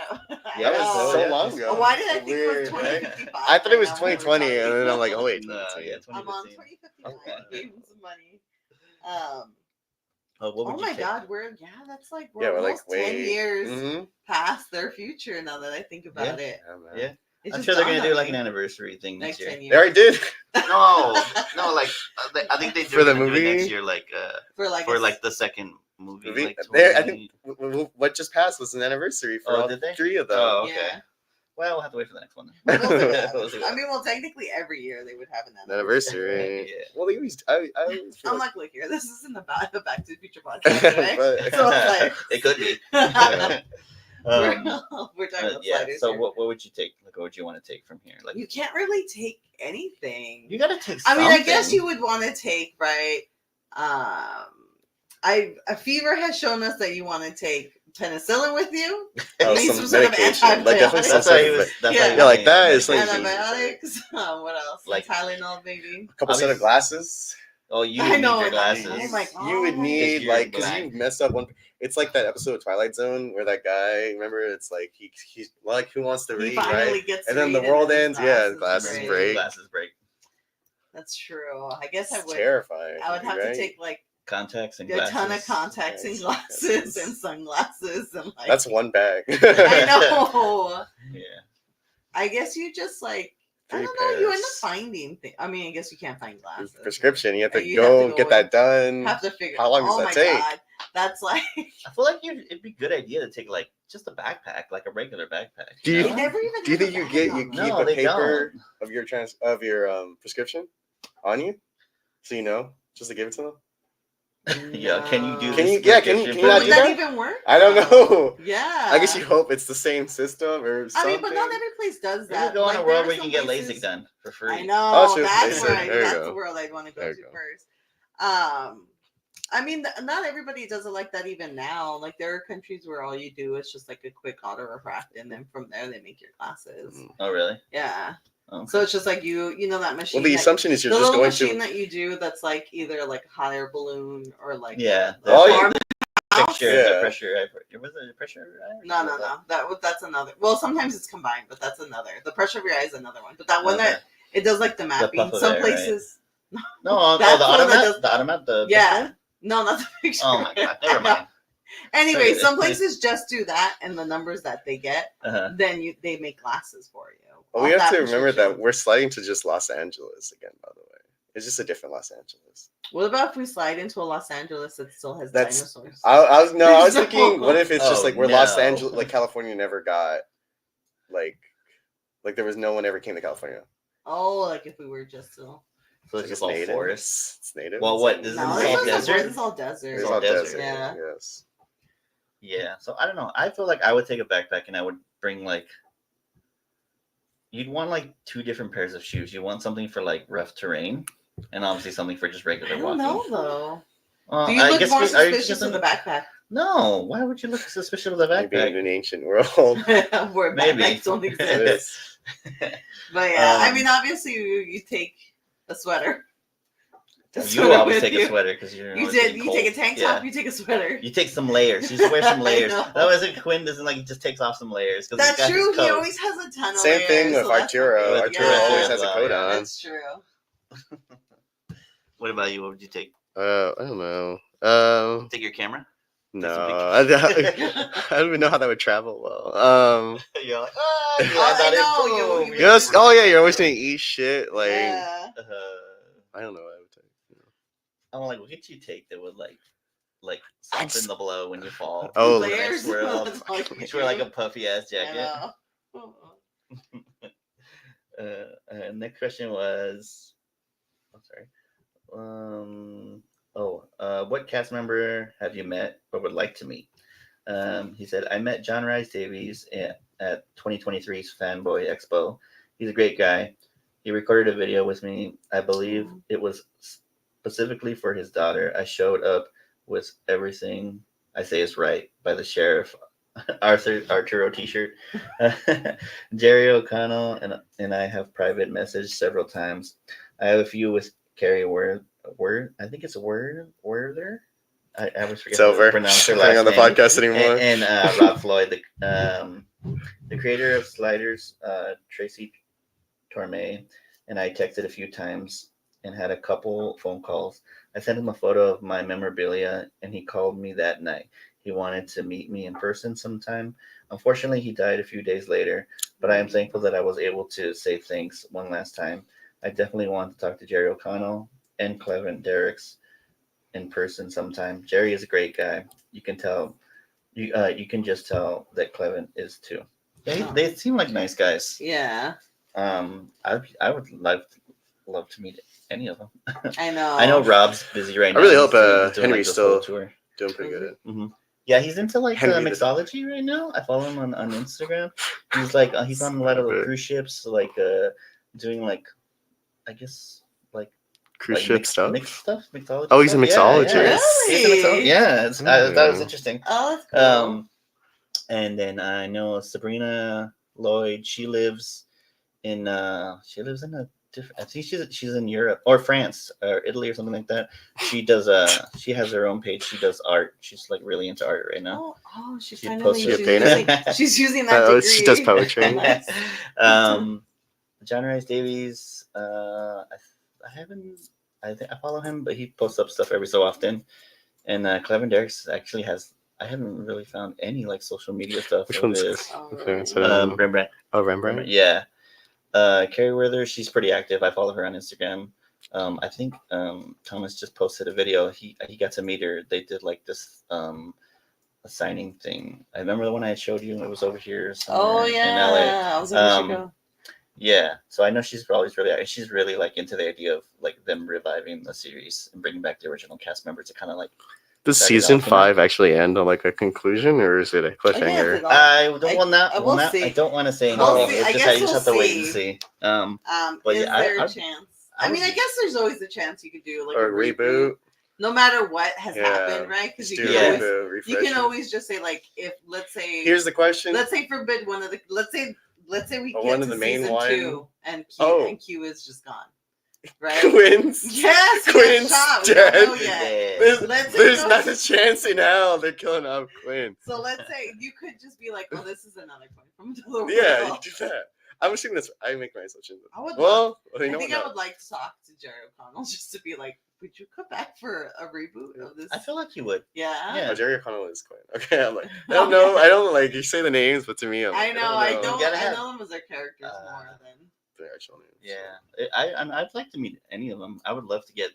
Yeah, That was Oh, so yeah. long ago. Why did I think Weird, it was right? 2055? I thought it was right now when we were 2020, and talking? then I'm like, oh wait, Yeah, 2015. I'm on 2015. 2059. Okay. Gave him some money. Oh, what would Oh you my take? God, that's like we're Yeah, we're like almost 10 way. years Mhm. past their future now that I think about it. Yeah, man. Yeah, It's I'm just sure they're gonna dawned do on like an me. anniversary thing Like next year. 10 years. They already did. No, like I think they For the do it movie? next year, like for like for a- like the second movie. Movie? Like I 20 think what just passed was an anniversary for Oh, all did they? 3 of them. Oh, okay. Yeah. Well, we'll have to wait for the next one. We'll see what We'll happens. see what I mean, well, technically every year they would have an An anniversary. Yeah. Well, they always. I always feel I'm like, like, look here, this isn't about the Back to the Future podcast, right? But- So it's like, It could be. we're talking about Yeah. sliders So here. what would you take? Like, what would you want to take from here? Like, You can't really take anything. you gotta take. I mean, I guess something. you would want to take, right? A fever has shown us that you want to take penicillin with you. oh, need some some sort of medication, like definitely some antibiotic. That's sort why he of, was. That's Yeah. why he was Yeah, like saying that is like- Antibiotics. What else? Like- Like Tylenol, maybe. a couple set of Obviously- glasses. Oh, you I need know, your and glasses. oh my God. You would need you're like because black. you messed up one. It's like that episode of Twilight Zone where that guy. Remember, it's like he's like who wants to He read, finally right? gets And to then the read world his ends. Yeah, glasses break. Glasses break. That's true. I guess I It's would. terrifying. I would have right? to take like Contacts and a glasses. ton of contacts and Yes, glasses yes. and sunglasses and like. That's one bag. I know. Yeah. I guess you just like. I 3 don't know. You end up pairs. finding things. I mean, I guess you can't find glasses. Prescription. You have to You go, have to get go that done. Have to figure. How long does oh that my take? God. That's like I feel like it'd be a good idea to take like just a backpack, like a regular backpack. Do you- they know? never even. Do you have a think you bag get on you them. keep No, a they paper don't. of your prescription on you, so you know, just to give it to them? Yeah, can you do No. Can this? you- yeah, can you- prescription can you for But not would me? do that that? even work? I don't though? know. Yeah. I guess you hope it's the same system or I something. mean, but not every place does We that. could go in Like, a there world are where you some can get places- LASIK done for free. I know. Oh, true. That's LASIK. where There you that's go. the world I'd want to go There to you go. first. I mean, not everybody does it like that even now. Like, there are countries where all you do is just like a quick auto refract, and then from there they make your glasses. Mm. Oh, really? Yeah. Okay. So it's just like you know that machine. Well, the that- assumption is the you're just little going machine to. that you do that's like either like a hot air balloon or like Yeah. the Oh, yeah. farm house. Picture Yeah. the pressure. Was it the pressure? No. That's another. Well, sometimes it's combined, but that's another. The pressure of your eye is another one. But that one that it does like the mapping. puff of Some air, places. No, That's the the one that automat. does- The automat. The Yeah. picture one? No, not the picture. Oh my god. Never mind. Anyway, Okay. some places just do that, and the numbers that they get, Uh-huh. then they make glasses for you. Well, we Off have that to remember prescription. that we're sliding to just Los Angeles again. By the way, it's just a different Los Angeles. What about if we slide into a Los Angeles that still has That's- dinosaurs? I was There's thinking, what if it's just Oh, like where Los no. Angeles, like California, never got like there was no one ever came to California. Oh, like if we were just So it's just all natives. forest. It's native. Well, what is no, this this all is desert? This is all desert. It's all all desert. desert. Yeah. Yes. Yeah. So I don't know. I feel like I would take a backpack and I would bring like. You'd want like two different pairs of shoes. You want something for like rough terrain, and obviously something for just I regular don't walking. know though. Well, Do you I look guess more are you suspicious just with the backpack? No. Why would you look suspicious with a Maybe in backpack? an ancient world. Where Maybe. backpacks don't It exist. is. But yeah, I Um, mean, obviously you take a sweater. A You sweater always with take you. a sweater because you're. You always did. getting You cold. take a tank Yeah. top. You take a sweater. You take some layers. You just wear some I layers. know. Otherwise, like Quinn doesn't like. He just takes off some layers. 'cause he's That's got his true. He coat. always has a ton of Same thing layers, with so that's Arturo. With Arturo Arturo always as has a well, coat yeah. on. That's true. What about you? What would you take? I don't know. Take your camera. No, some I pictures. don't even know how that would travel well. You're like, I I know, know. you- Yes. Oh yeah, you're always gonna eat shit. Like Yeah. I don't know what I would take. I'm like, what could you take that would like soften the blow when you fall? Oh, When I Layers. swear up, That's all you you wear like do. a puffy ass I jacket. know. Next question was, I'm sorry. What cast member have you met or would like to meet? He said, I met John Rhys Davies at 2023's Fanboy Expo. He's a great guy. He recorded a video with me. I believe it was specifically for his daughter. I showed up with Everything I Say Is Right by the Sheriff Arturo t-shirt. Jerry O'Connell and I have private messaged several times. I have a few with Carrie Word. I think it's Werther. I always forget It's how over. to pronounce her Not coming last on the name. podcast anymore. And Rob Floyd, the creator of Sliders, Tracy Torme, and I texted a few times and had a couple phone calls. I sent him a photo of my memorabilia, and he called me that night. He wanted to meet me in person sometime. Unfortunately, he died a few days later, but I am thankful that I was able to say thanks one last time. I definitely want to talk to Jerry O'Connell and Clevin Derricks in person sometime. Jerry is a great guy. You can tell. You can just tell that Clevin is too. They seem like nice guys. Yeah, I would love to meet any of them. I know. I know Rob's busy right now. I really hope, He's doing, Henry's this whole still- tour. Doing pretty good. Yeah, he's into like Henry the- mixology right now. I follow him on Instagram. He's like he's on a lot of Stop it. cruise ships, like doing like I guess like Cruise like ship stuff. mixed stuff, mixology. Oh, he's a stuff. mixologist. Yeah. He's a Really? yeah, that was interesting. Oh, that's cool. And then I know Sabrina Lloyd. She lives in a different. I think she's in Europe or France or Italy or something like that. She does she has her own page. She does art. She's like really into art right now. She's She finally posted- She a painter? she's using that Oh, degree. she does poetry. Nice. John Rhys Davies. I haven't. I think I follow him, but he posts up stuff every so often. And Clevin Derricks actually has. I haven't really found any like social media stuff. Which of one's- his. Oh, Okay, really? so- Rembrandt. Oh, Rembrandt. Yeah. Carrie Werther, she's pretty active. I follow her on Instagram. I think Thomas just posted a video. He got to meet her. They did like this a signing thing. I remember the one I showed you. It was over here somewhere Oh in yeah, LA. I was like, we should go. Yeah, so I know she's really like into the idea of like them reviving the series and bringing back the original cast members to kind of like. Does Start it season off, you know? 5 actually end on like a conclusion, or is it a cliffhanger? I don't want to say We'll anything. see. It's I just guess you just we'll have to wait and see. see. But Is yeah, there I a chance? I I mean, would I be- guess there's always a chance you could do like Or a a reboot. reboot? No matter what has Yeah. happened, right? Because Just you do can a always reboot, you refresh can it. always just say like, if let's say Here's the question. let's say forbid one of the let's say we Or get one to of the main season one. 2 and Q Oh. and Q is just gone, right? Quinn's Yes, he Quinn's got shot. We don't know dead. yet. Yeah. Let's say There's no- not a chance in hell they're killing off Quinn. So let's say you could just be like, oh, this is another point from another world. Yeah, you do that. I'm assuming that's. I make my assumptions. I would Well, I you know think what? I No. would like to talk to Jerry O'Connell just to be like, would you come back for a reboot of this? I feel like you would. Yeah. Yeah. Oh, Jerry O'Connell is Quinn. Okay, I'm like, I don't know. I don't like you say the names, but to me, I'm I like, know. I don't. gotta I have- know them as their characters more than. the actual names. Yeah, I'd like to meet any of them. I would love to get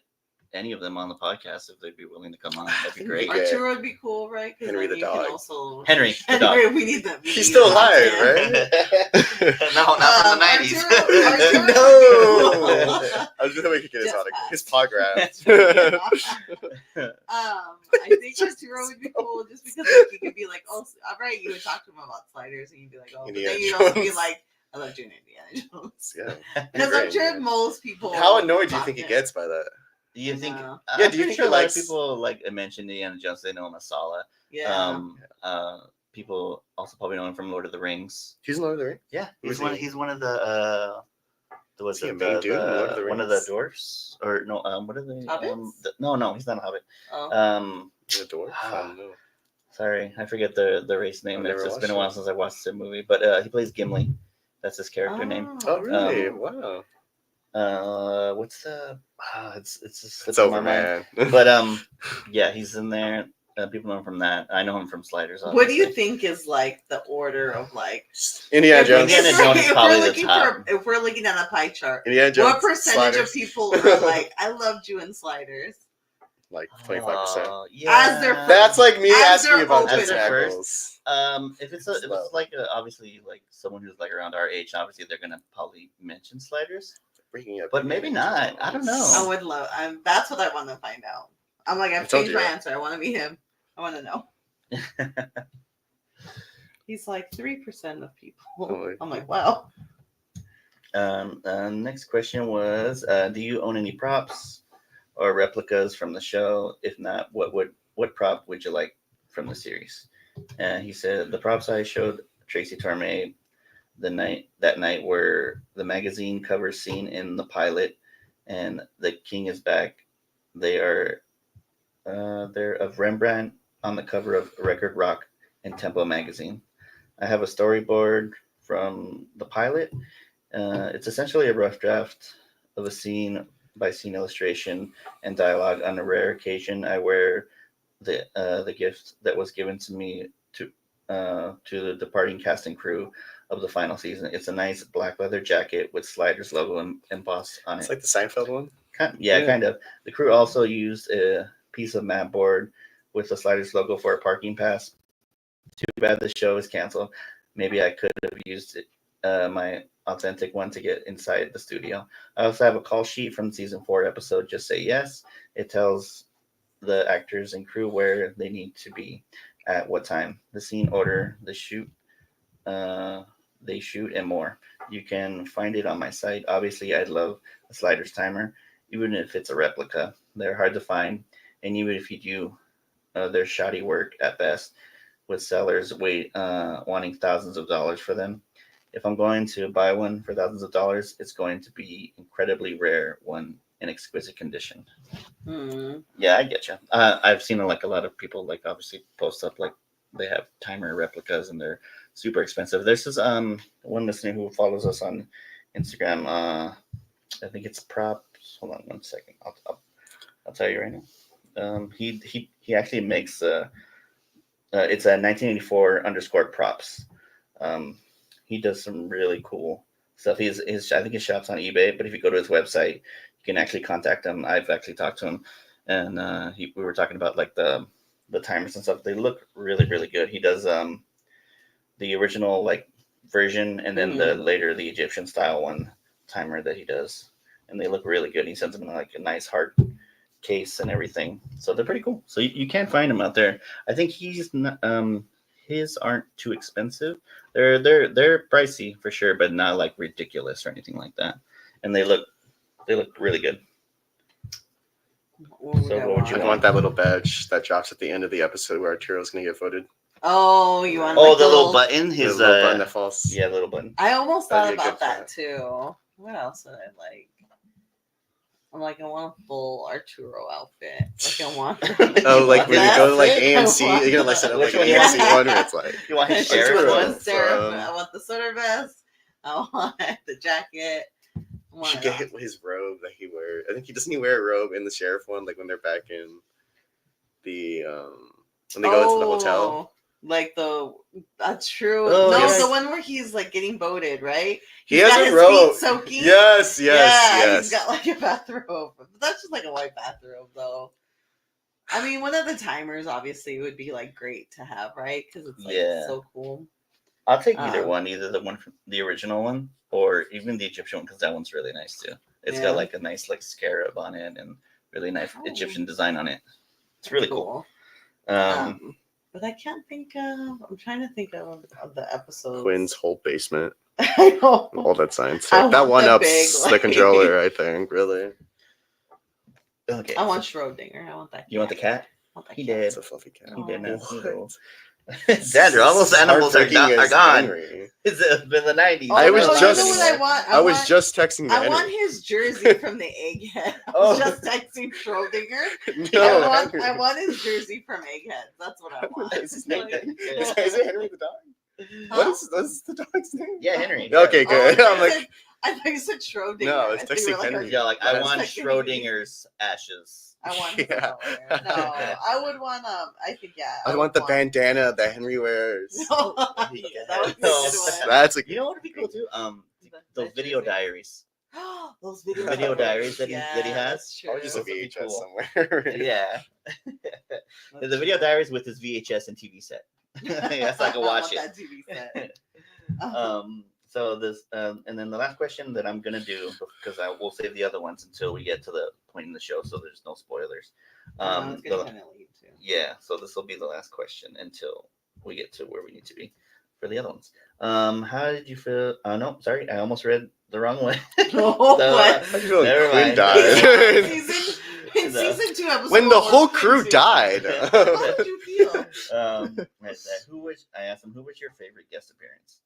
any of them on the podcast if they'd be willing to come on. That'd be great. Yeah. Arturo would be cool, right? 'Cause Henry then the you can dog. Also... Henry, the dog. Henry, we need them. we He's need still them on alive, too. right? No, not from the 90s. Arturo- No. I was really we could get his Just autograph, pass. his autograph. I think Arturo would be cool just because like, you could be like, oh, all right, you would talk to him about sliders and you'd be like, oh, but Indiana then you'd also be Jones. like, I love doing Indiana Jones. Yeah. Because I'm sure most people. How annoyed do you talk think he to gets by that? Do you think? No. Yeah, I'm do you pretty think sure he a lot likes- of people like mentioned Indiana Jones? They know him as Sala. Yeah. People also probably know him from Lord of the Rings. He's in Lord of the Rings. Yeah, Who's he's one. he? He's one of the. Was Is he it a main dude in Lord of the one of the Rings? dwarfs or no? What are they? Hobbits? No, he's not a hobbit. Oh. He's a dwarf. I don't know. Sorry, I forget the race name. I've never It's been a watched while it. since I watched the movie, but he plays Gimli. That's his character name. Oh, really? Um, Wow. What's the? It's just It's slipping my over, mind. man. But yeah, he's in there. People know him from that. I know him from Sliders. What do you obviously. think is like the order of like Indiana if- Jones. Indiana if Jones we're- is if probably we're the looking top. if we're looking at a pie chart, Indiana Jones. what percentage Sliders. of people are like, I loved you in Sliders? Like 25%. As their That's like me As asking they're you about open. Jensen As their Ackles. if it's Slow. like obviously like someone who's like around our age, obviously they're gonna probably mention Sliders, Bringing up but maybe not. I don't know. I would love. That's what I want to find out. I'm like, I've I told changed you, my right? answer. I want to be him. I want to know. He's like 3% of people. Oh, I'm like, wow. Next question was, do you own any props or replicas from the show? If not, what prop would you like from the series? And he said the props I showed Tracy Torme that night were the magazine cover scene in the pilot and The King is Back. They're of Rembrandt on the cover of Record Rock and Tempo magazine. I have a storyboard from the pilot. It's essentially a rough draft of a scene by scene illustration and dialogue. On a rare occasion, I wear the gift that was given to me to the departing cast and crew of the final season. It's a nice black leather jacket with Sliders logo embossed on It's it. like the Seinfeld one. Yeah, kind of. The crew also used a piece of mat board with the Sliders logo for a parking pass. Too bad the show is canceled. Maybe I could have used it, my authentic one to get inside the studio. I also have a call sheet from season 4 episode Just Say Yes. It tells the actors and crew where they need to be at what time, the scene order, they shoot, and more. You can find it on my site. Obviously, I'd love a Sliders timer, even if it's a replica. They're hard to find, and even if you do, they're shoddy work at best, with sellers wanting thousands of dollars for them. If I'm going to buy one for thousands of dollars, it's going to be incredibly rare one in exquisite condition. Yeah, I get you. I've seen like a lot of people like obviously post up like they have timer replicas and they're super expensive. There's this one listener who follows us on Instagram. I think it's props. Hold on 1 second. I'll tell you right now. He actually makes it's a 1984 props. He does some really cool stuff. I think his shop's on eBay, but if you go to his website, you can actually contact him. I've actually talked to him, and we were talking about like the timers and stuff. They look really really good. He does the original like version, and then the later the Egyptian style one timer that he does, and they look really good. He sends them in like a nice hard case and everything, so they're pretty cool. So you can find them out there. I think he's not, his aren't too expensive. They're pricey for sure, but not like ridiculous or anything like that. And they look really good. What would So I what would you I want that little badge that drops at the end of the episode where Arturo's gonna get voted. Oh, you want Oh, like the little button, The his little button that falls. yeah, little button. I almost That'd thought be a about good that too. What else would I like? I'm like, I want a full Arturo outfit. Like, I want. Oh, like when you go to like That's it. AMC, you're gonna like set up like Which an one you want? AMC one where it's like You want his I sheriff Arturo. one? I want the sweater vest. I want the jacket. I you want should it get all. hit with his robe that he wears. I think he doesn't he wear a robe in the sheriff one, like when they're back in the when they go into the hotel. Oh, like that's true. Oh, no, yes. the one where he's like getting voted, right? He He's has got a his robe. feet soaking. Yes, Yeah, yes. he's got like a bathrobe. But that's just like a white bathrobe, though. I mean, one of the timers obviously would be like great to have, right? Because it's like Yeah. so cool. I'll take either Um, one, either the one from the original one or even the Egyptian one, because that one's really nice too. It's Yeah. got like a nice like scarab on it and really nice Oh. Egyptian design on it. It's really cool. But I can't think of. I'm trying to think of the episodes. Quinn's whole basement, I know. all that science. I That want one the ups big, the like- controller, I think. Really, Okay. I want Schrodinger. I want that. You want the cat? I want that He cat. did. it's a fluffy cat. He did not. What? Sandra, almost animals are Heartbreaking as gone. Henry. It's been the 90s. Oh, I was no, just- You know what I want? I was just texting I Henry. want his jersey from the Egghead. I Oh. was just texting Schrodinger. No, I Henry. want his jersey from Egghead. That's what I want. Is his name? Like- Is it Henry the dog? Huh? What's the dog's name? Yeah, Henry. Okay, good. Oh, I'm like, I thought you said Schrodinger. No, it's I thought you were texting Henry. Yeah, like I That's want like- Schrodinger's ashes. I want his Yeah. color. No, I would want I think I would want the bandana that Henry wears. No, yeah, that would be a good one. That's a You know what would be cool too? Those video diaries. Those video, Video diaries that he Yeah, has? that's true. Or just a Those would be VHS cool. somewhere. Yeah. That's The video true. diaries with his VHS and TV set. That's like a watch I it. want that TV set. So this, and then the last question that I'm gonna do, because I will save the other ones until we get to the point in the show, so there's no spoilers. It's gonna the- kind of lead too. yeah, so this will be the last question until we get to where we need to be for the other ones. How did you feel? No, sorry, I almost read the wrong one. Oh, So, what? I feel like Never Quinn mind. died. In No. season 2, episode When the 1, whole Quinn crew too. died. How did you feel? I said, I asked him, who was your favorite guest appearance?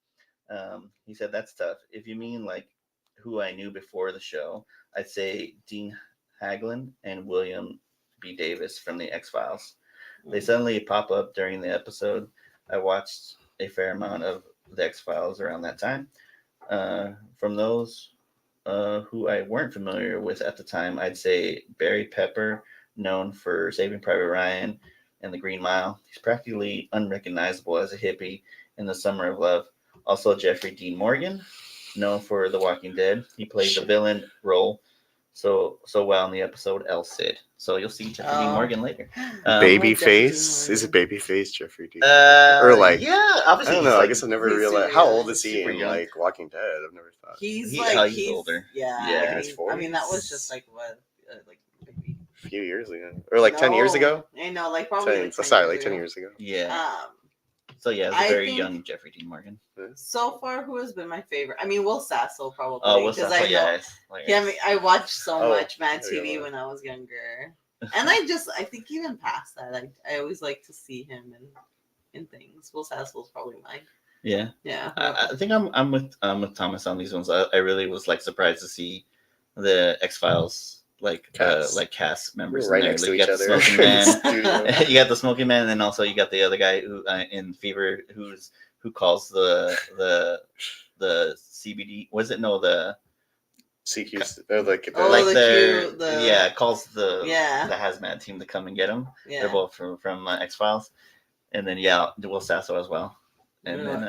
He said, that's tough. If you mean like who I knew before the show, I'd say Dean Haglund and William B. Davis from the X-Files. They suddenly pop up during the episode. I watched a fair amount of the X-Files around that time. From those who I weren't familiar with at the time, I'd say Barry Pepper, known for Saving Private Ryan and The Green Mile. He's practically unrecognizable as a hippie in The Summer of Love. Also, Jeffrey Dean Morgan, known for The Walking Dead. He played the villain role so well in the episode El Cid. So you'll see Jeffrey Dean Oh. Morgan later. Babyface? Is it Babyface Jeffrey Dean? Or Or like, yeah, I obviously. don't he's know. I like- guess I've never he's realized. super How young. old is he Super in young. like Walking Dead? I've never thought. He's he's older. Yeah, Yeah. Like in his I mean, that 40s? was just like what, like maybe A few years ago, or like 10 years No, ago. I know, like probably. 10, like 10 sorry, years like 10 ago. years ago. Yeah. Um, So yeah, it's a I very think- young Jeffrey Dean Morgan. so far, who has been my favorite? I mean, Will Sasso probably. Oh, what's because that? I know. Yeah, it's like- Yeah, I mean, I watched so Oh, much Mad there you TV go. when I was younger, and I think even past that, I always like to see him in things. Will Sasso's probably mine. yeah. Yeah. I think I'm with Thomas on these ones. I really was like surprised to see the X-Files Cast. cast members Right in there. next Like, to you each got the other. Smoking Man. Studio. You got the Smoking Man, and then also you got the other guy who in Fever who calls the CBD. Was it no the CQ's or like Oh, like the the Q, the- yeah calls the Yeah. the hazmat team to come and get him. Yeah. They're both from X-Files, and then yeah, Will Sasso as well. And then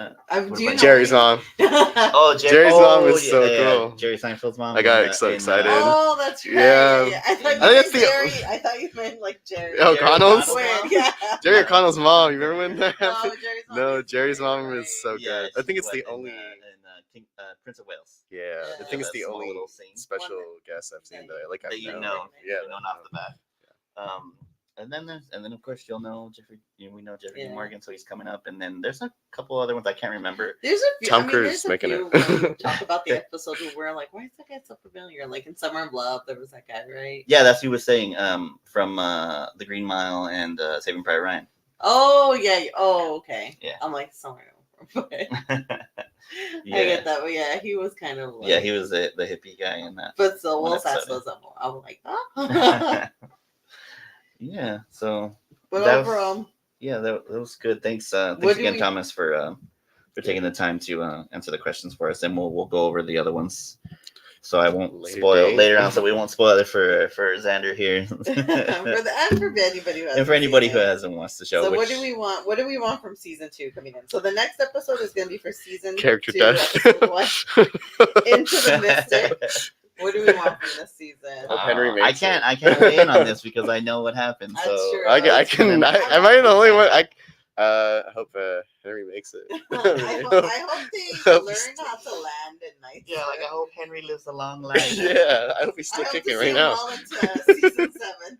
Do what you about know Jerry's any- mom. oh, Jerry's mom is so cool. Jerry Seinfeld's mom. I got in, so in, excited. Oh, that's right. Yeah. I thought I you think meant that's Jerry. I thought you meant like Jerry. Oh, Jerry O'Connell's? O'Connell's Yeah. Jerry O'Connell's mom. You remember when that No, happened? Jerry's mom. No, is Jerry's great, mom right. is so Yeah, good. I think she's it's the what, only. in Prince of Wales. Yeah, Yeah. I think it's That the small only little scene. special guest I've seen that I like. That I've you known. know, Yeah, you know off the bat. And then of course you'll know Jeffrey. We know Jeffrey Yeah. Morgan, so he's coming up. And then there's a couple other ones I can't remember. There's a few. Tom I mean, Cruise there's a making few it. when we talk about the episode where we're like, why is that guy so familiar? Like in Summer of Love, there was that guy, right? Yeah, that's what he was saying. From The Green Mile and Saving Private Ryan. Oh yeah. Oh okay. Yeah. I'm like somewhere. But I Yeah, get that. But yeah, he was kind of like. yeah, he was the hippie guy in that. But still, one Will Sass episode. was. I'm like, oh. Yeah, so But That was- overall, yeah, that was good. Thanks, What thanks do again, we- Thomas, for taking the time to answer the questions for us, and we'll go over the other ones. So I won't Later spoil date. later on. So we won't spoil it for Xander here, for anybody who and for anybody who seen it. hasn't watched the show. So what which- do we want? What do we want from season 2 coming in? So the next episode is going to be for season Character 2, death. episode 1, Into the Mystic. What do we want from this season? Hope Henry I makes can't it. I can't weigh in on this because I know what happened. That's So true. I That's can. true. Am I the only one? I hope Henry makes it. I hope they Hope learn he's- how to land it nice. yeah, like I hope Henry lives a long life. Yeah, I hope he's I still hope to kicking see right him now. well into season 7.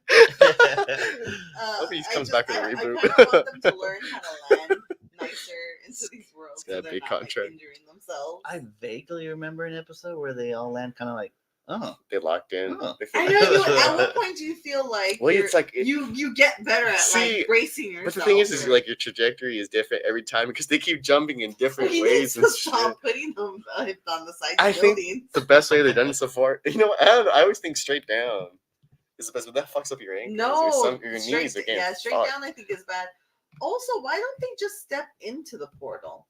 Hope he I comes just- back with a I reboot. kind of want them to learn how to land nicer into these worlds. It's gonna so they're be not, contract. like, injuring themselves. I vaguely remember an episode where they all land kind of like, oh, They locked in. Oh. They I feel- know you. At what point do you feel like Well, you're- it's like you get better at See, like bracing yourself? But the thing is like your trajectory is different every time because they keep jumping in different he ways needs and to shit. stop putting them on the side I of think buildings. The best way they've done it so far, you know, I don't know, I always think straight down is the best, but that fucks up your ankles. No, your straight, knees are getting yeah, straight fucked. down. I think is bad. Also, why don't they just step into the portal?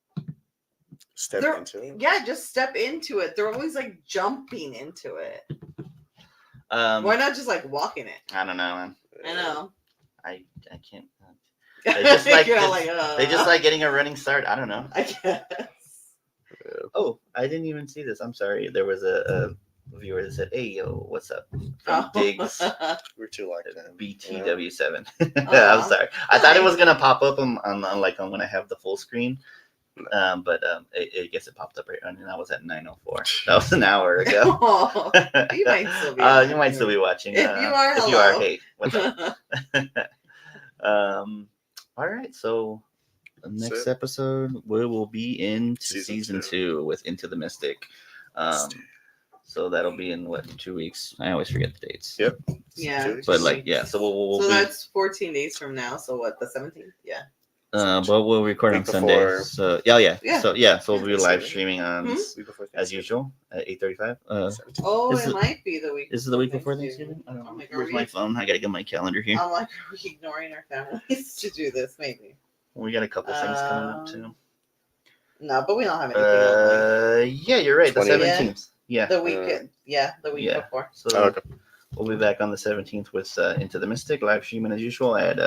Step They're- into it. Yeah, just step into it. They're always like jumping into it. why Why not just like walking it? I don't know, man. I know. I can't. They just like You're they just like getting a running start. I don't know. I guess. Oh, I didn't even see this. I'm sorry. There was a viewer that said, "Hey, yo, what's up?" From Oh. Diggs We're too locked in. BTW7. Oh, I'm sorry. I thought it was gonna pop up on like on when I have the full screen. But I guess it popped up right and I was at 9:04. That was an hour ago. Oh, you might still be. You might still be watching. If you are, if you are, hello. hey, what's up? All right, so the That's next it. episode we will be into Season season two. 2 with Into the Mystic. So that'll be in what, 2 weeks? I always forget the dates. Yep. Yeah. But like, yeah, so we'll So be, that's 14 days from now. So what? The 17th? Yeah. but we'll record on Week Sunday. before. So Yeah. So we'll be Yeah, live Sunday. streaming on Hmm? Week before as Thanksgiving. usual at 8:35. Oh, Is it it- might be the week. Is it the week before Thanksgiving. Thanksgiving? I don't know. Oh my God, Where's we- my phone? I gotta get my calendar here. I'm like, are we ignoring our families to do this? Maybe. We got a couple things coming up too. No, but we don't have anything. on, Yeah, you're right. The 20. 17th. Yeah. like, the week. the week yeah. before. So Oh, okay. we'll be back on the 17th with Into the Mystic live streaming as usual at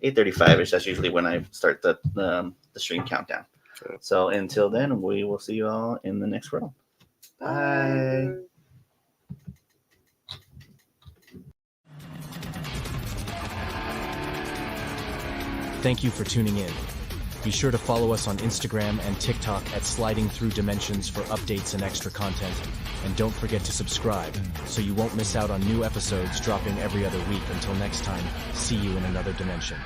8:35ish. That's usually when I start the stream countdown. Sure. So until then, we will see you all in the next world. Bye. Thank you for tuning in. Be sure to follow us on Instagram and TikTok at Sliding Through Dimensions for updates and extra content. And don't forget to subscribe so you won't miss out on new episodes dropping every other week. Until next time, see you in another dimension.